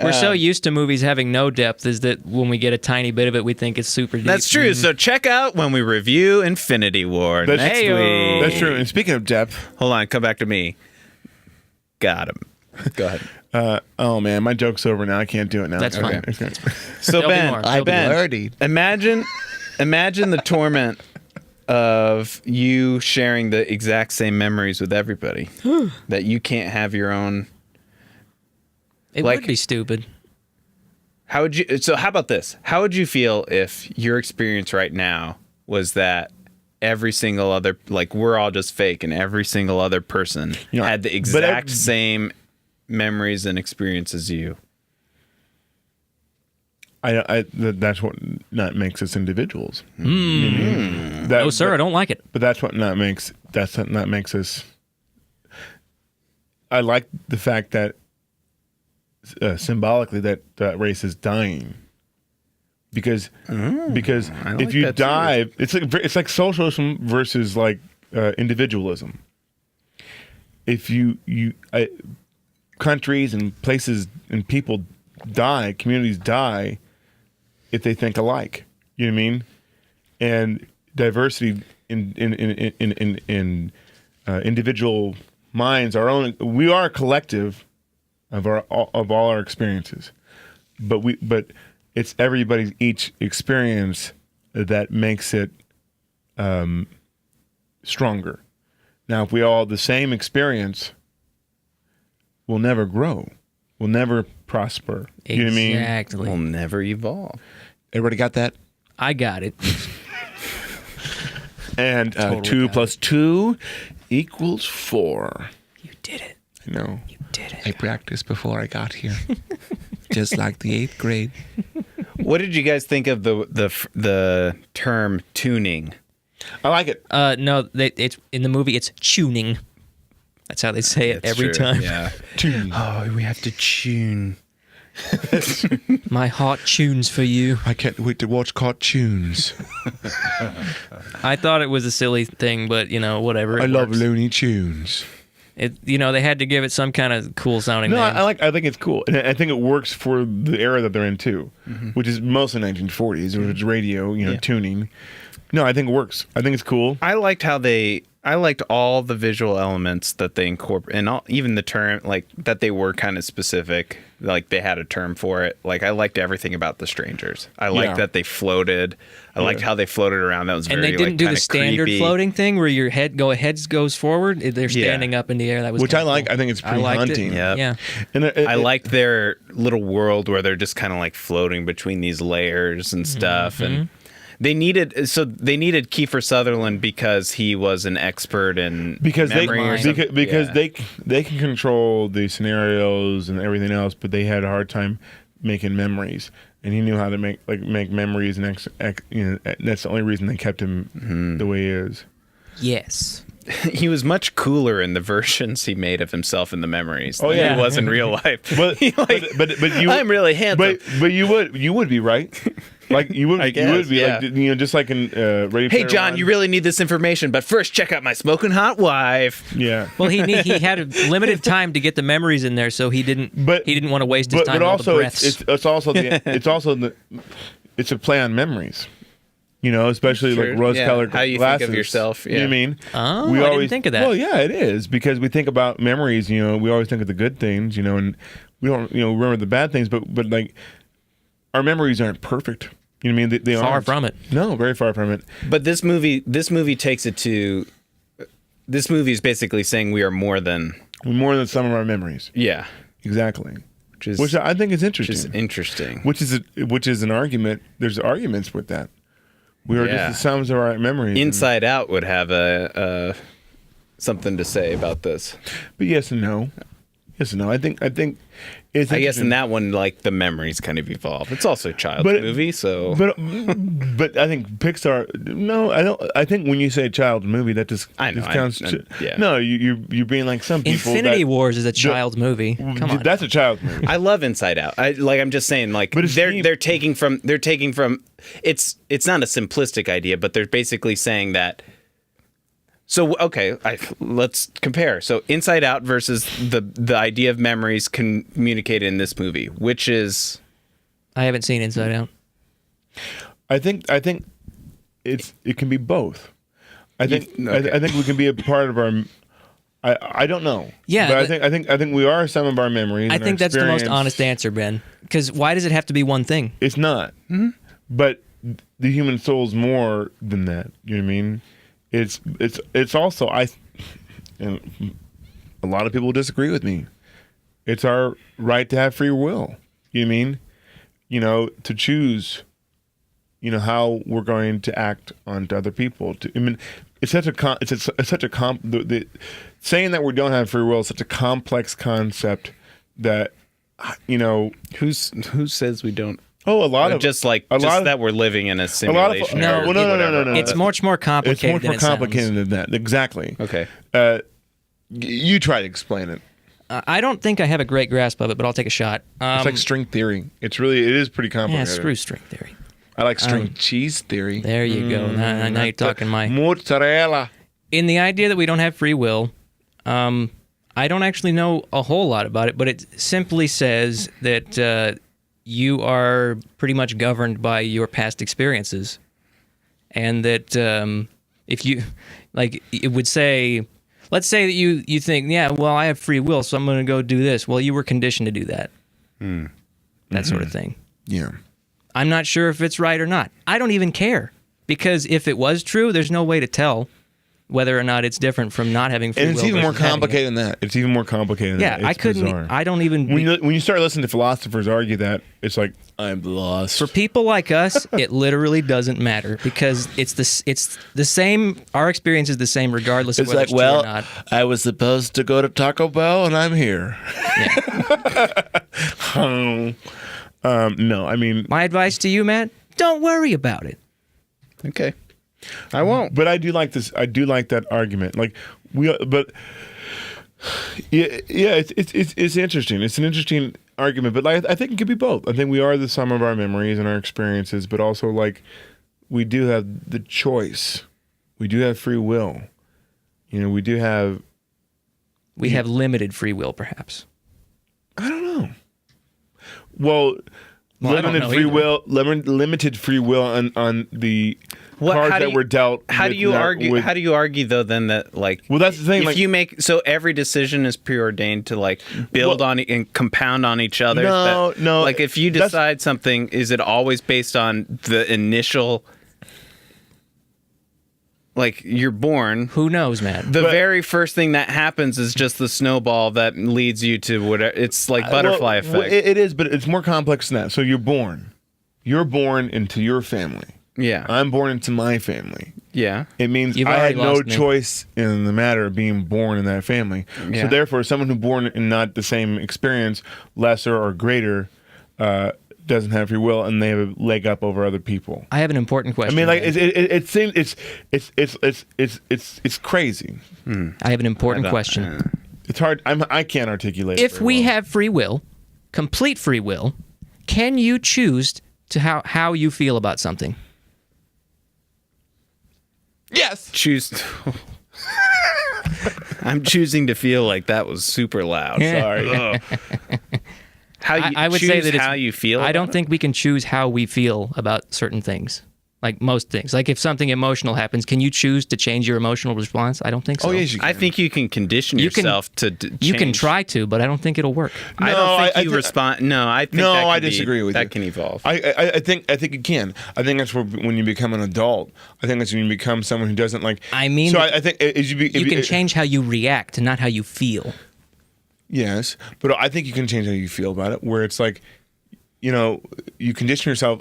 We're so used to movies having no depth is that when we get a tiny bit of it, we think it's super deep. That's true. So check out when we review Infinity War That's- next Hey-o. week. That's true. And speaking of depth, Hold on, come back to me. Got him. Go ahead. oh man, my joke's over now. I can't do it now. That's fine. Okay. So There'll be Ben, more. I Ben, blurted. imagine the torment of you sharing the exact same memories with everybody. That you can't have your own. It like- would be stupid. How would you? So how about this? How would you feel if your experience right now was that every single other, like, we're all just fake, and every single other person had the exact same memories and experience as you? That's what not makes us individuals. Oh, sir, I don't like it. But that's what not makes us. I like the fact that symbolically that race is dying, because if you die, it's like socialism versus like individualism. If countries and places and people die, communities die if they think alike. You know what I mean? And diversity in individual minds, we are a collective of all our experiences, but it's everybody's each experience that makes it stronger. Now, if we all have the same experience, we'll never grow. We'll never prosper. You know what I mean? Exactly. We'll never evolve. Everybody got that? I got it. And 2 plus 2 equals 4. You did it. No. You did it. I practiced before I got here. Just like the 8th grade. What did you guys think of the term tuning? I like it. No, it's in the movie. It's tuning. That's how they say it every True, time. Yeah. Oh, we have to tune. My heart tunes for you. I can't wait to watch cartoons. I thought it was a silly thing, but whatever. I love works. Looney Tunes. They had to give it some kind of cool sounding No, name. I think it's cool, and I think it works for the era that they're in too, which is mostly 1940s, which is radio, tuning. No, I think it works. I think it's cool. I liked all the visual elements that they incorporate, and even the term, like, that they were kind of specific. Like, they had a term for it. Like, I liked everything about the strangers. I liked that they floated. I liked how they floated around. That was and very, they didn't do the kinda standard creepy. floating thing where your head goes forward. They're standing up in the air. That was Which I kinda like. cool. I think it's pretty liked haunting. It. Yep. Yeah. And I liked their little world where they're just kind of like floating between these layers and stuff. And they needed Kiefer Sutherland because he was an expert in memory or something. because they can control the scenarios and everything else, but they had a hard time making memories, and he knew how to make memories, and that's the only reason they kept him the way he is. Yes. He was much cooler in the versions he made of himself in the memories than yeah. he was in real life. But you, I'm really handsome. But you would be right. Like you would, I guess, you would be yeah. like just like in Ready Hey, Player John, One. you really need this information, but first check out my smoking hot wife. Yeah. Well, he had a limited time to get the memories in there, so he didn't want to waste his time But on all also the breaths. it's a play on memories. You know, especially True. like rose-colored Yeah, how you glasses. think of yourself, You know what I yeah. mean? Oh, I didn't think of that. Well, yeah, it is because we think about memories. You know, we always think of the good things. You know, and we don't, remember the bad things. But like, our memories aren't perfect. You know what I mean? They Far aren't. from it. No, very far from it. But this movie takes it to. This movie is basically saying we are more than. More than some of our memories. Yeah, Exactly. which Which I think is interesting. is interesting. Which is an argument. There's arguments with that. We are Yeah. just the sums of our memories. Inside Out would have a something to say about this. But yes and no. Yes and no. I think it's. I guess in interesting. that one, like the memories kind of evolve. It's also a child's But- movie, so But I think Pixar. No, I don't. I think when you say child movie, that just I know, discounts. yeah. No, you're being like some people. Infinity that, Wars is a child's movie. Come on. That's a child movie. I love Inside Out. I'm just saying, like But it's deep. they're taking from. It's not a simplistic idea, but they're basically saying that. So okay, let's compare. So Inside Out versus the idea of memories communicated in this movie, which is I haven't seen Inside Out. I think it can be both. I think okay. I think we can be a part of our. I don't know. Yeah, but but- I think we are some of our memories. I and our think that's the most experience. honest answer, Ben. Because why does it have to be one thing? It's not. But the human soul's more than that. You know what I mean? It's also and a lot of people disagree with me. It's our right to have free will. You know what I mean? You know, to choose. You know how we're going to act on other people. I mean, it's such a saying that we don't have free will is such a complex concept that who says we don't. a lot of Just lot that we're living in a a lot of simulation. No, or no. It's much more It's complicated much than more it sounds. complicated than that. Exactly. Okay. You try to explain it. I don't think I have a great grasp of it, but I'll take a shot. It's like string theory. It is pretty yeah, complicated. screw string theory. I like string cheese theory. There you go. Now you're talking my. Mozzarella. In the idea that we don't have free will, I don't actually know a whole lot about it, but it simply says that you are pretty much governed by your past experiences, and that if you like, it would say. Let's say that you think, yeah, well, I have free will, so I'm going to go do this. Well, you were conditioned to do that. That sort of thing. Yeah. I'm not sure if it's right or not. I don't even care. Because if it was true, there's no way to tell whether or not it's different from not having free will. And it's even more versus having it. complicated than that. It's even more complicated than that. Yeah, I It's couldn't. bizarre. I don't even. When you start listening to philosophers argue that, it's like, I'm lost. For people like us, it literally doesn't matter because it's the same. Our experience is the same regardless of It's whether like, it's true well, or not. I was supposed to go to Taco Bell and I'm here. no, I mean, My advice to you, Matt: don't worry about it. Okay. I won't. but I do like this. I do like that argument. Like but yeah, it's interesting. It's an interesting argument, but like I think it could be both. I think we are the sum of our memories and our experiences, but also like we do have the choice. We do have free will. You know, we do have. We have limited free will, perhaps. I don't know. Well, Well, I don't limited know free either. will, limited free will on the cards how do that you- were dealt. How do with you not- argue? with- How do you argue though? Then that like. Well, that's the thing, If like- you make so every decision is preordained to like build Well- on it and compound on each other. No, no, Like if you that's- decide something, is it always based on the initial? Like you're born. Who knows, Matt? The very first thing that happens is just the snowball that leads you to whatever. It's like butterfly Well, effect. it is, but it's more complex than that. So you're born into your family. yeah. I'm born into my family. yeah. It means You've I had already no lost me. choice in the matter of being born in that family. Yeah. So therefore, someone who born in not the same experience, lesser or greater, doesn't have free will, and they have a leg up over other people. I have an important I question. mean, like Ben. it seems it's crazy. I have an important question. It's hard. I can't articulate. it If very we well. have free will, complete free will, can you choose to how you feel about something? yes, Choose. I'm choosing to feel like that was super loud. Sorry. Ugh. How you I would choose say that it's how you feel. I about don't it? think we can choose how we feel about certain things. Like most things. Like if something emotional happens, can you choose to change your emotional response? I don't think so. Oh, yes, you can. I think you can condition You can- yourself to change. You can try to, but I don't think it'll work. I No, don't think you I respond. No, I think No, that can I disagree with you. That can evolve. I think it can. I think that's when you become an adult. I think that's when you become someone who doesn't like. I mean, so I think as You can change how you react, not how you feel. Yes, but I think you can change how you feel about it. Where it's like, you condition yourself.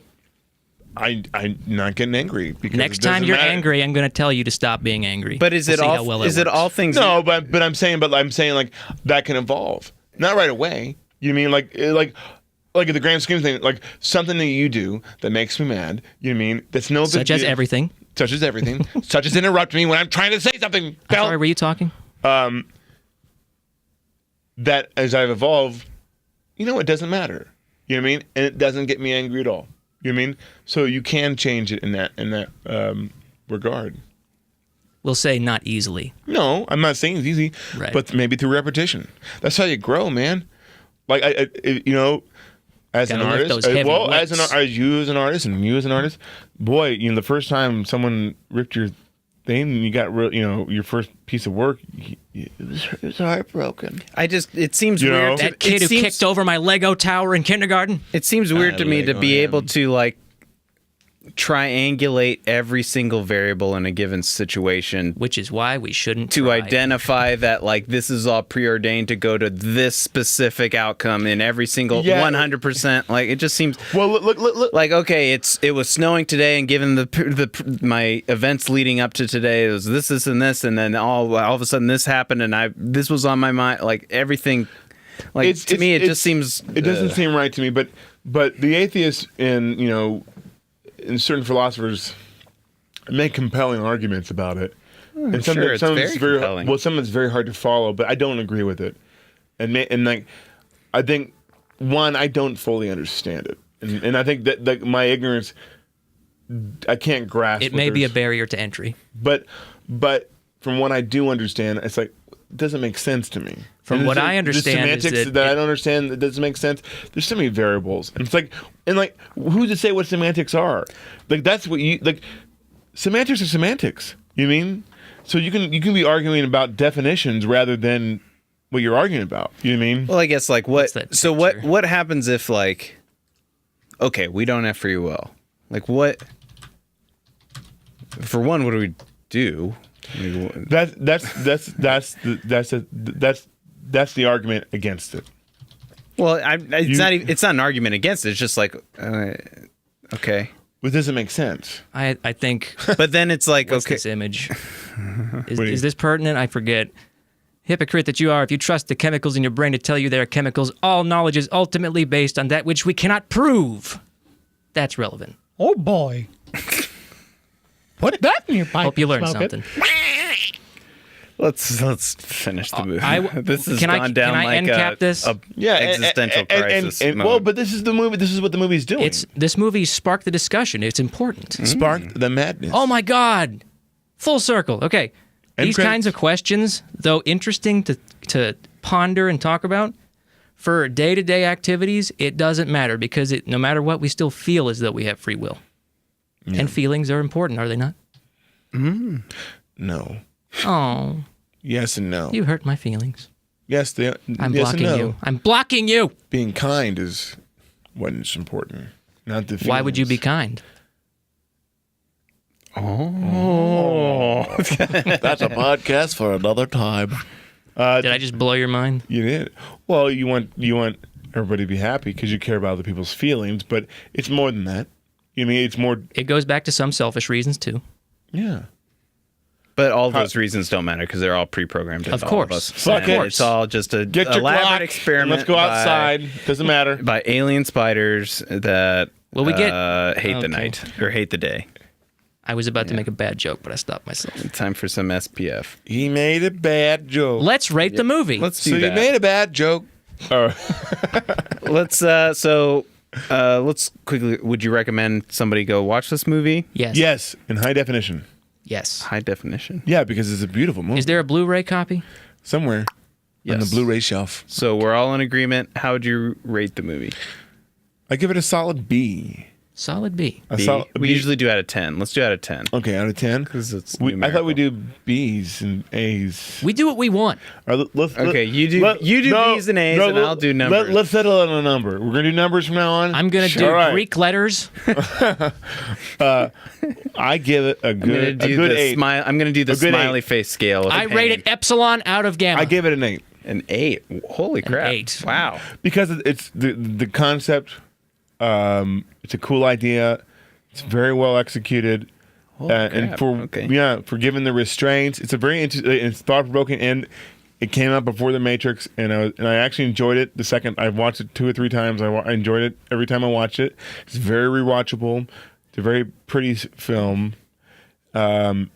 I'm not getting angry because Next it time doesn't you're matter. angry, I'm going to tell you to stop being angry. But is We'll it see all? how well is it it all works. things? No, but I'm saying like that can evolve. Not right away. You mean like in the grand scheme of things, like something that you do that makes me mad. You know what I mean? That's no big Such as deal. everything. Such as everything. Such as interrupt me when I'm trying to say something. I'm sorry, were you talking? That as I've evolved, it doesn't matter. You know what I mean? And it doesn't get me angry at all. You know what I mean? So you can change it in that regard. We'll say not easily. No, I'm not saying it's easy, Right. but maybe through repetition. That's how you grow, man. Like as an Gotta lift artist, those heavy as you as an artist, and you as an artist, boy, the first time someone ripped your thing, and you got your first piece of work, it was heartbroken. It seems You know? weird. That kid who kicked over my Lego tower in kindergarten? It seems weird to me to be able to like triangulate every single variable in a given situation Which is why we shouldn't to try. identify that like this is all preordained to go to this specific outcome in every single Yeah. 100%. Like it just seems Well, look. like okay, it was snowing today, and given my events leading up to today, it was this, and this, and then all of a sudden this happened, and this was on my mind. Like everything, like to me, it just seems It doesn't seem right to me, but the atheists and certain philosophers make compelling arguments about it. And some sure, of it's it's very compelling. well, some of it's very hard to follow, but I don't agree with it. And like, I think I don't fully understand it, and I think that my ignorance, I can't grasp. It what may be a there's- barrier to entry. but from what I do understand, it's like it doesn't make sense to me. From And what there's I understand is semantics that I don't understand that doesn't make sense. There's so many variables, and it's like, who's to say what semantics are? Like that's what you like. Semantics are semantics. You mean? So you can be arguing about definitions rather than what you're arguing about. You know what I mean? Well, I guess like what? What's that So picture? what happens if like, okay, we don't have free will. Like what? For one, what do we do? That's the argument against it. Well, it's not an argument against it. It's just like, okay, It doesn't make sense. I think but then it's like, what's okay, this image? Is, do you- is this pertinent? I forget. Hypocrite that you are, if you trust the chemicals in your brain to tell you they are chemicals, all knowledge is ultimately based on that which we cannot prove. That's relevant. Oh boy. Put that in your pipe. Hope you and learned smoke it. something. let's finish the movie. this has can I- gone down can I like end cap this? a existential crisis. And mode. well, but this is the movie. This is what the movie's doing. This movie sparked the discussion. It's important. Sparked the madness. Oh my God. Full circle. Okay. End These credits. kinds of questions, though interesting to ponder and talk about, for day-to-day activities, it doesn't matter because no matter what, we still feel as though we have free will. And feelings are important, are they not? No. Oh, Yes and no. you hurt my feelings. Yes, I'm yes and blocking no. you. I'm blocking you. Being kind is what's important, not the. Why would you be feelings. kind? That's a podcast for another time. Did I just blow your mind? You did. Well, you want everybody to be happy because you care about other people's feelings, but it's more than that. You mean it's more? It goes back to some selfish reasons too. Yeah. But all those reasons don't matter because they're all pre-programmed. Of into all course. us. Fuck And it. It's all just a Get your elaborate Glock, experiment. and let's go by- outside. Doesn't matter. by alien spiders that Well, we get- hate the okay. night or hate the day. I was about to make a bad joke, but I stopped myself. Time for some SPF. He made a bad joke. Let's rate the movie. Let's do So you that. made a bad joke. Let's let's quickly. Would you recommend somebody go watch this movie? Yes. Yes, in high definition. Yes. High definition. Yeah, because it's a beautiful movie. Is there a Blu-ray copy? Somewhere on the Yes. Blu-ray shelf. So we're all in agreement. How would you rate the movie? I give it a solid B. Solid B. We usually do out of 10. Let's do out of 10. Okay, out of 10. Because it's I thought we do B's and A's. We do what we want. Okay, you do B's and A's, and I'll do numbers. Let's settle on a number. We're gonna do numbers from now on. I'm gonna do All right. Greek letters. I give it a good 8. I'm gonna do the A good smiley 8. face scale. Of I rate it epsilon out of gamma. I give it an 8 an 8. Holy crap! 8. Wow. because it's the concept. It's a cool idea. It's very well executed. And for given the restraints, it's a very it's thought provoking, and it came out before The Matrix, and I actually enjoyed it. The second I've watched it 2 or 3 times, I enjoyed it every time I watched it. It's very rewatchable. It's a very pretty film, and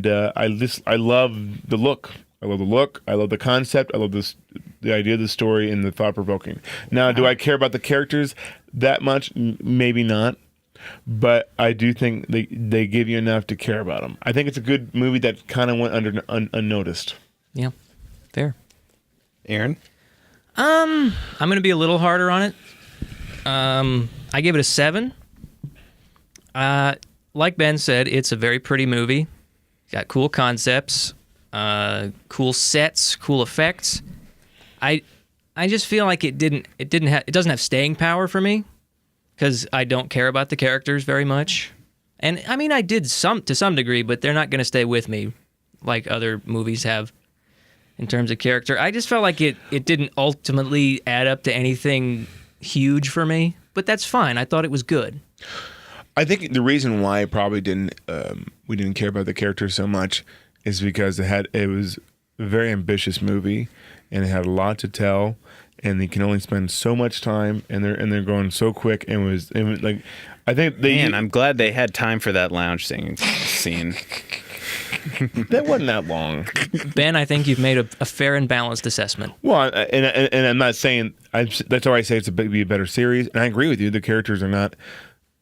I love the look. I love the look. I love the concept. I love the idea of the story and the thought provoking. Now, do I care about the characters that much? Maybe not. But I do think they give you enough to care about them. I think it's a good movie that kind of went unnoticed. Yeah, fair. Aaron? I'm gonna be a little harder on it. I give it a 7. Like Ben said, it's a very pretty movie. Got cool concepts, cool sets, cool effects. I just feel like it doesn't have staying power for me, because I don't care about the characters very much. And I mean, I did to some degree, but they're not going to stay with me like other movies have in terms of character. I just felt like it didn't ultimately add up to anything huge for me, but that's fine. I thought it was good. I think the reason why I probably we didn't care about the characters so much is because it was a very ambitious movie, and it had a lot to tell. And they can only spend so much time, and they're going so quick. And it was like, I think I'm glad they had time for that lounge singing scene. That wasn't that long. Ben, I think you've made a fair and balanced assessment. Well, and I'm not saying that's why I say it's be a better series. And I agree with you. The characters are not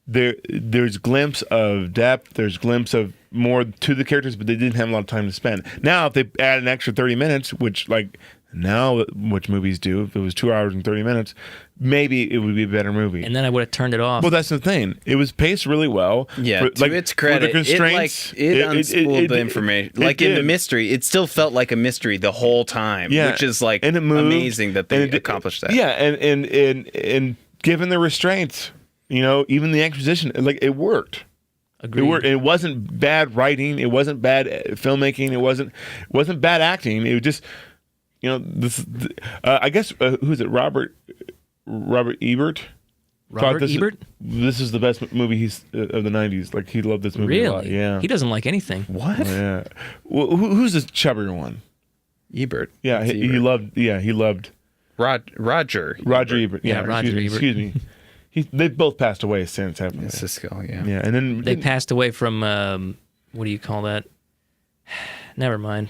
there. There's glimpse of depth. There's glimpse of more to the characters, but they didn't have a lot of time to spend. Now, if they add an extra 30 minutes, which movies do, if it was 2 hours and 30 minutes, maybe it would be a better movie. And then I would have turned it off. Well, that's the thing. It was paced really well. Yeah, to its credit, for the constraints, it unspooled the information. Like in the mystery, it still felt like a mystery the whole time, which is like and it moved, amazing that they accomplished that. Yeah, and given the restraints, even the exposition, like it worked. Agreed. It worked. It wasn't bad writing. It wasn't bad filmmaking. It wasn't bad acting. It was just. I guess who's it? Robert Ebert. Robert Ebert? This is the best movie of the '90s. Like he loved this movie really? a lot. Yeah. He doesn't like anything. What? Yeah. Well, who's the chubbier one? Ebert. Yeah, he loved. Yeah, he loved. Roger. Roger Ebert. Yeah, Roger Ebert. Excuse me. They both passed away since, haven't they? Siskel. Yeah. Yeah, and then They passed away from what do you call that? Never mind.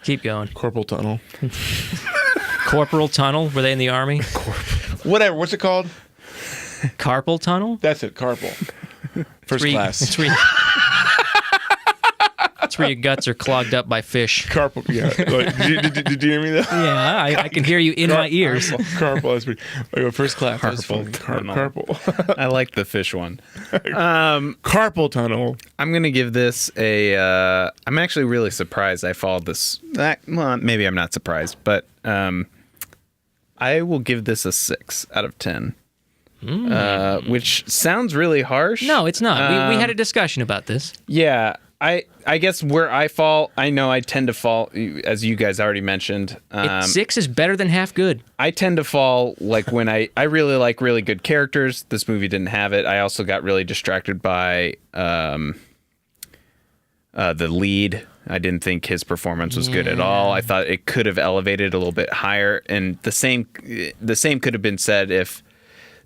Keep going. Corporal Tunnel. Corporal tunnel? Were they in the army? Whatever. What's it called? Carpal tunnel? That's it. Carpal. First class. It's where your guts are clogged up by fish. Carpal. Yeah. Like, did you hear me though? Yeah, I can hear you in my ears. Carpal. That's pretty. Like, first class. That's funny. Tunnel. Carpal. I like the fish one. Carpal tunnel. I'm gonna give this a. I'm actually really surprised I followed this. Well, maybe I'm not surprised, but I will give this a 6 out of 10. Which sounds really harsh. No, it's not. We had a discussion about this. Yeah, I guess where I fall, I know I tend to fall, as you guys already mentioned. 6 is better than half good. I tend to fall like when I really like really good characters. This movie didn't have it. I also got really distracted by the lead. I didn't think his performance was good at all. I thought it could have elevated a little bit higher, and the same could have been said if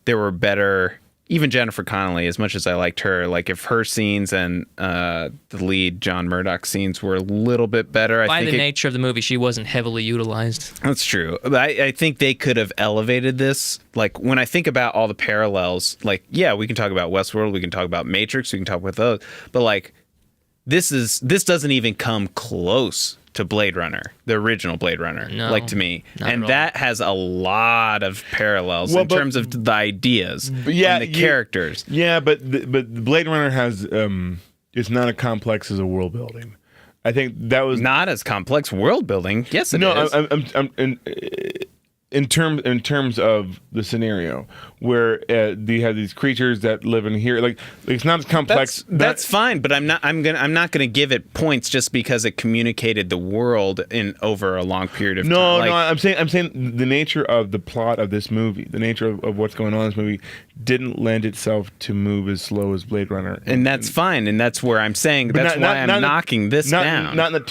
there were better. Even Jennifer Connelly, as much as I liked her, like if her scenes and the lead John Murdoch scenes were a little bit better. By the nature of the movie, she wasn't heavily utilized. That's true. But I think they could have elevated this. Like when I think about all the parallels, like, yeah, we can talk about Westworld, we can talk about Matrix, we can talk about those, but like this doesn't even come close to Blade Runner, the original Blade Runner, No, like to me. not And at all. that has a lot of parallels Well, in but- terms of the ideas and yeah, the you- characters. Yeah, but Blade Runner has it's not as complex as a world building. I think that was Not as complex world building. Yes, it is. I'm in terms of the scenario where you have these creatures that live in here, like it's not as complex. That's fine, but I'm not gonna give it points just because it communicated the world in over a long period of time. No, Like, no, I'm saying the nature of the plot of this movie, the nature of what's going on in this movie, didn't lend itself to move as slow as Blade Runner, and that's fine, and that's where I'm saying that's why I'm knocking this down. Not in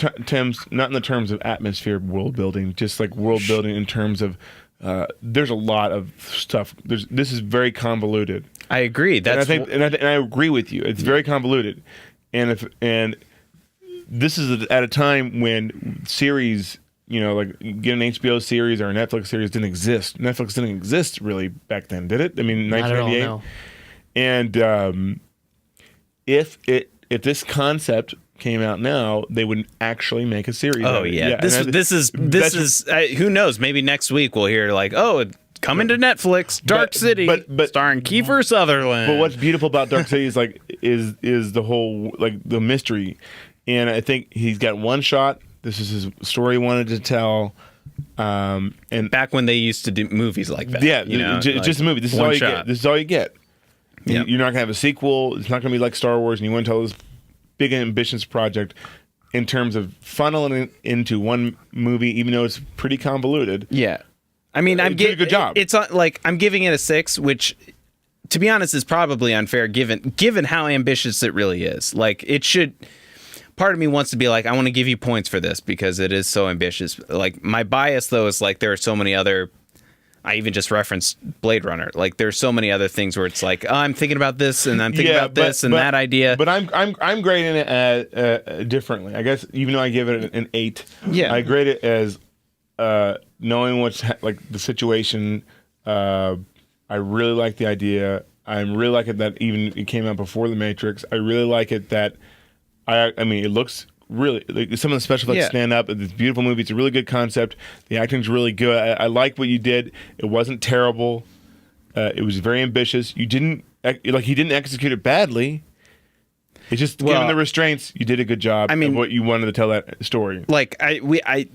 the terms of atmosphere world building, just like world building in terms of there's a lot of stuff. This is very convoluted. I agree. That's and I agree with you. It's very convoluted, and this is at a time when series, like get an HBO series or a Netflix series didn't exist. Netflix didn't exist really back then, did it? I mean, Not at all, 1998. no. And if this concept came out now, they would actually make a series. Oh of it. yeah, this is who knows? Maybe next week we'll hear like, oh, it's coming to Netflix, Dark City, but starring Kiefer Sutherland. But what's beautiful about Dark City is the whole the mystery, and I think he's got one shot. This is his story he wanted to tell, and back when they used to do movies like that? yeah, like, just a movie. This is one all you shot. get. This is all you get. Yep. You're not gonna have a sequel. It's not gonna be like Star Wars, and you want to tell this big ambitious project in terms of funneling it into one movie, even though it's pretty convoluted. Yeah, I mean, I'm It did a good job. It's like I'm giving it a 6, which, to be honest, is probably unfair given how ambitious it really is. Like it should. Part of me wants to be like, I want to give you points for this because it is so ambitious. Like my bias though is like there are so many other. I even just referenced Blade Runner. Like there's so many other things where it's like, oh, I'm thinking about this and I'm thinking about this and that idea. But I'm grading it differently. I guess even though I give it an 8, Yeah. I grade it as knowing what's like the situation. I really like the idea. I really like it that even it came out before The Matrix. I really like it that I mean it looks really like some of the special effects stand up. It's a beautiful movie. It's a really good concept. The acting's really good. I like what you did. It wasn't terrible. It was very ambitious. He didn't execute it badly. It's just given the restraints, you did a good job. I mean, of what you wanted to tell that story. Like I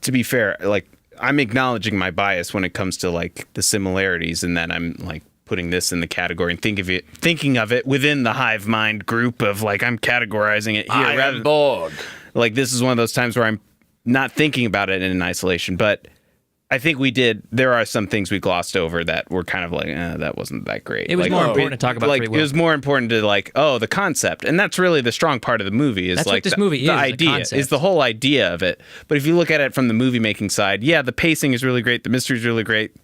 to be fair, like I'm acknowledging my bias when it comes to like the similarities, and that I'm like putting this in the category and thinking of it within the hive mind group of like I'm categorizing it here. I am bored. Like this is one of those times where I'm not thinking about it in isolation, but I think there are some things we glossed over that were kind of like, that wasn't that great. It was like, more important to talk about like free will. it was more important to like, the concept. And that's really the strong part of the movie is That's like what this movie is, the the idea concept. is the whole idea of it. But if you look at it from the movie making side, yeah, the pacing is really great, the mystery is really great.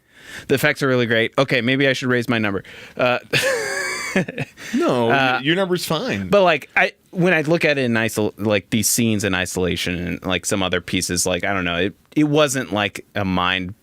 The effects are really great. Okay, maybe I should raise my number. No, your number's fine. But like when I look at it in like these scenes in isolation and like some other pieces, like I don't know, it wasn't like a mind.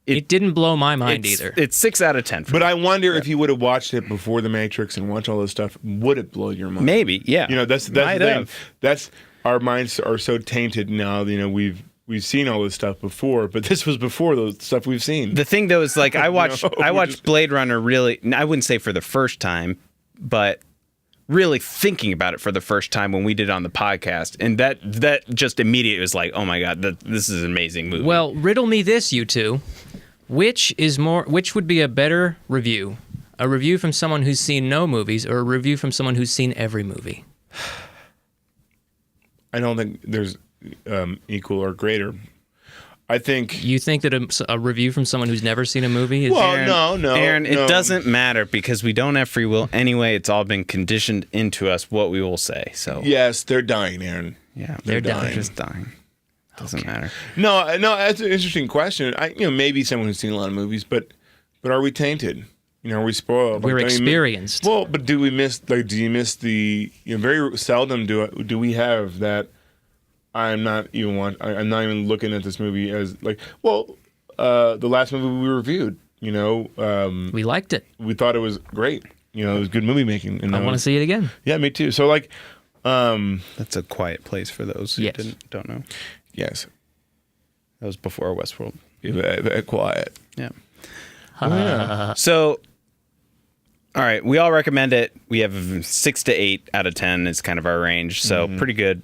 It didn't blow my mind either. It's 6 out of 10. But I wonder if you would have watched it before The Matrix and watched all this stuff, would it blow your mind? Maybe, yeah. That's Might the thing. have. That's our minds are so tainted now. We've seen all this stuff before, but this was before the stuff we've seen. The thing though is like I watched just- Blade Runner really. I wouldn't say for the first time, but really thinking about it for the first time when we did it on the podcast, and that just immediately was like, oh my god, this is an amazing movie. Well, riddle me this, you two. Which would be a better review? A review from someone who's seen no movies or a review from someone who's seen every movie? I don't think there's equal or greater. I think. You think that a review from someone who's never seen a movie is... Well, no. Aaron, it doesn't matter because we don't have free will anyway. It's all been conditioned into us what we will say. So Yes, they're dying, Aaron. yeah, They're they're dying. just dying. Doesn't matter. No, that's an interesting question. Maybe someone who's seen a lot of movies, but are we tainted? Are we spoiled? We're Like, experienced. Well, but do we miss? Like, do you miss the? Very seldom do we have that. I'm not even looking at this movie as like. Well, the last movie we reviewed, We liked it. we thought it was great. It was good movie making. And I want to see it again. Yeah, me too. So like, That's A Quiet Place for those who Yes. don't know. Yes. That was before Westworld. Quiet. Yeah. So, all right, we all recommend it. We have 6 to 8 out of 10 is kind of our range, so pretty good.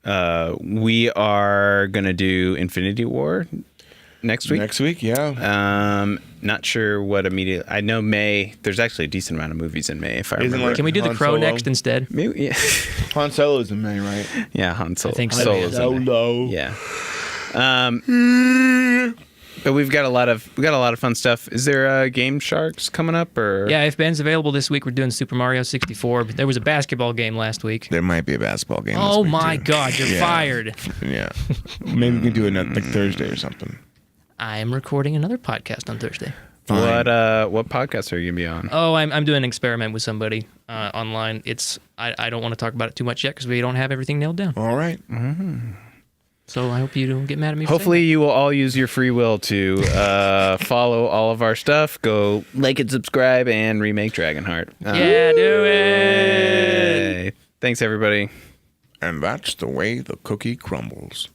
We are gonna do Infinity War next week. Next week, yeah. Not sure what immediate. I know May. There's actually a decent amount of movies in May, if I Isn't remember. like Can we do the Han Crow Solo? next instead? Maybe, yeah. Han Solo's in May, right? Yeah, Han Solo. I think so, Solo's yeah. in there. Yeah. But we've got a lot of fun stuff. Is there Game Sharks coming up or? Yeah, if Ben's available this week, we're doing Super Mario 64. But there was a basketball game last week. There might be a basketball game. this Oh week, my too. God, you're Yeah. fired. Yeah. Maybe we can do it like Thursday or something. I am recording another podcast on Thursday. What podcast are you gonna be on? Oh, I'm doing an experiment with somebody online. I don't want to talk about it too much yet because we don't have everything nailed down. All right. So I hope you don't get mad at me. Hopefully you will all use your free will to follow all of our stuff. Go like and subscribe and remake Dragonheart. Yeah, do it. Yay. Thanks everybody. And that's the way the cookie crumbles.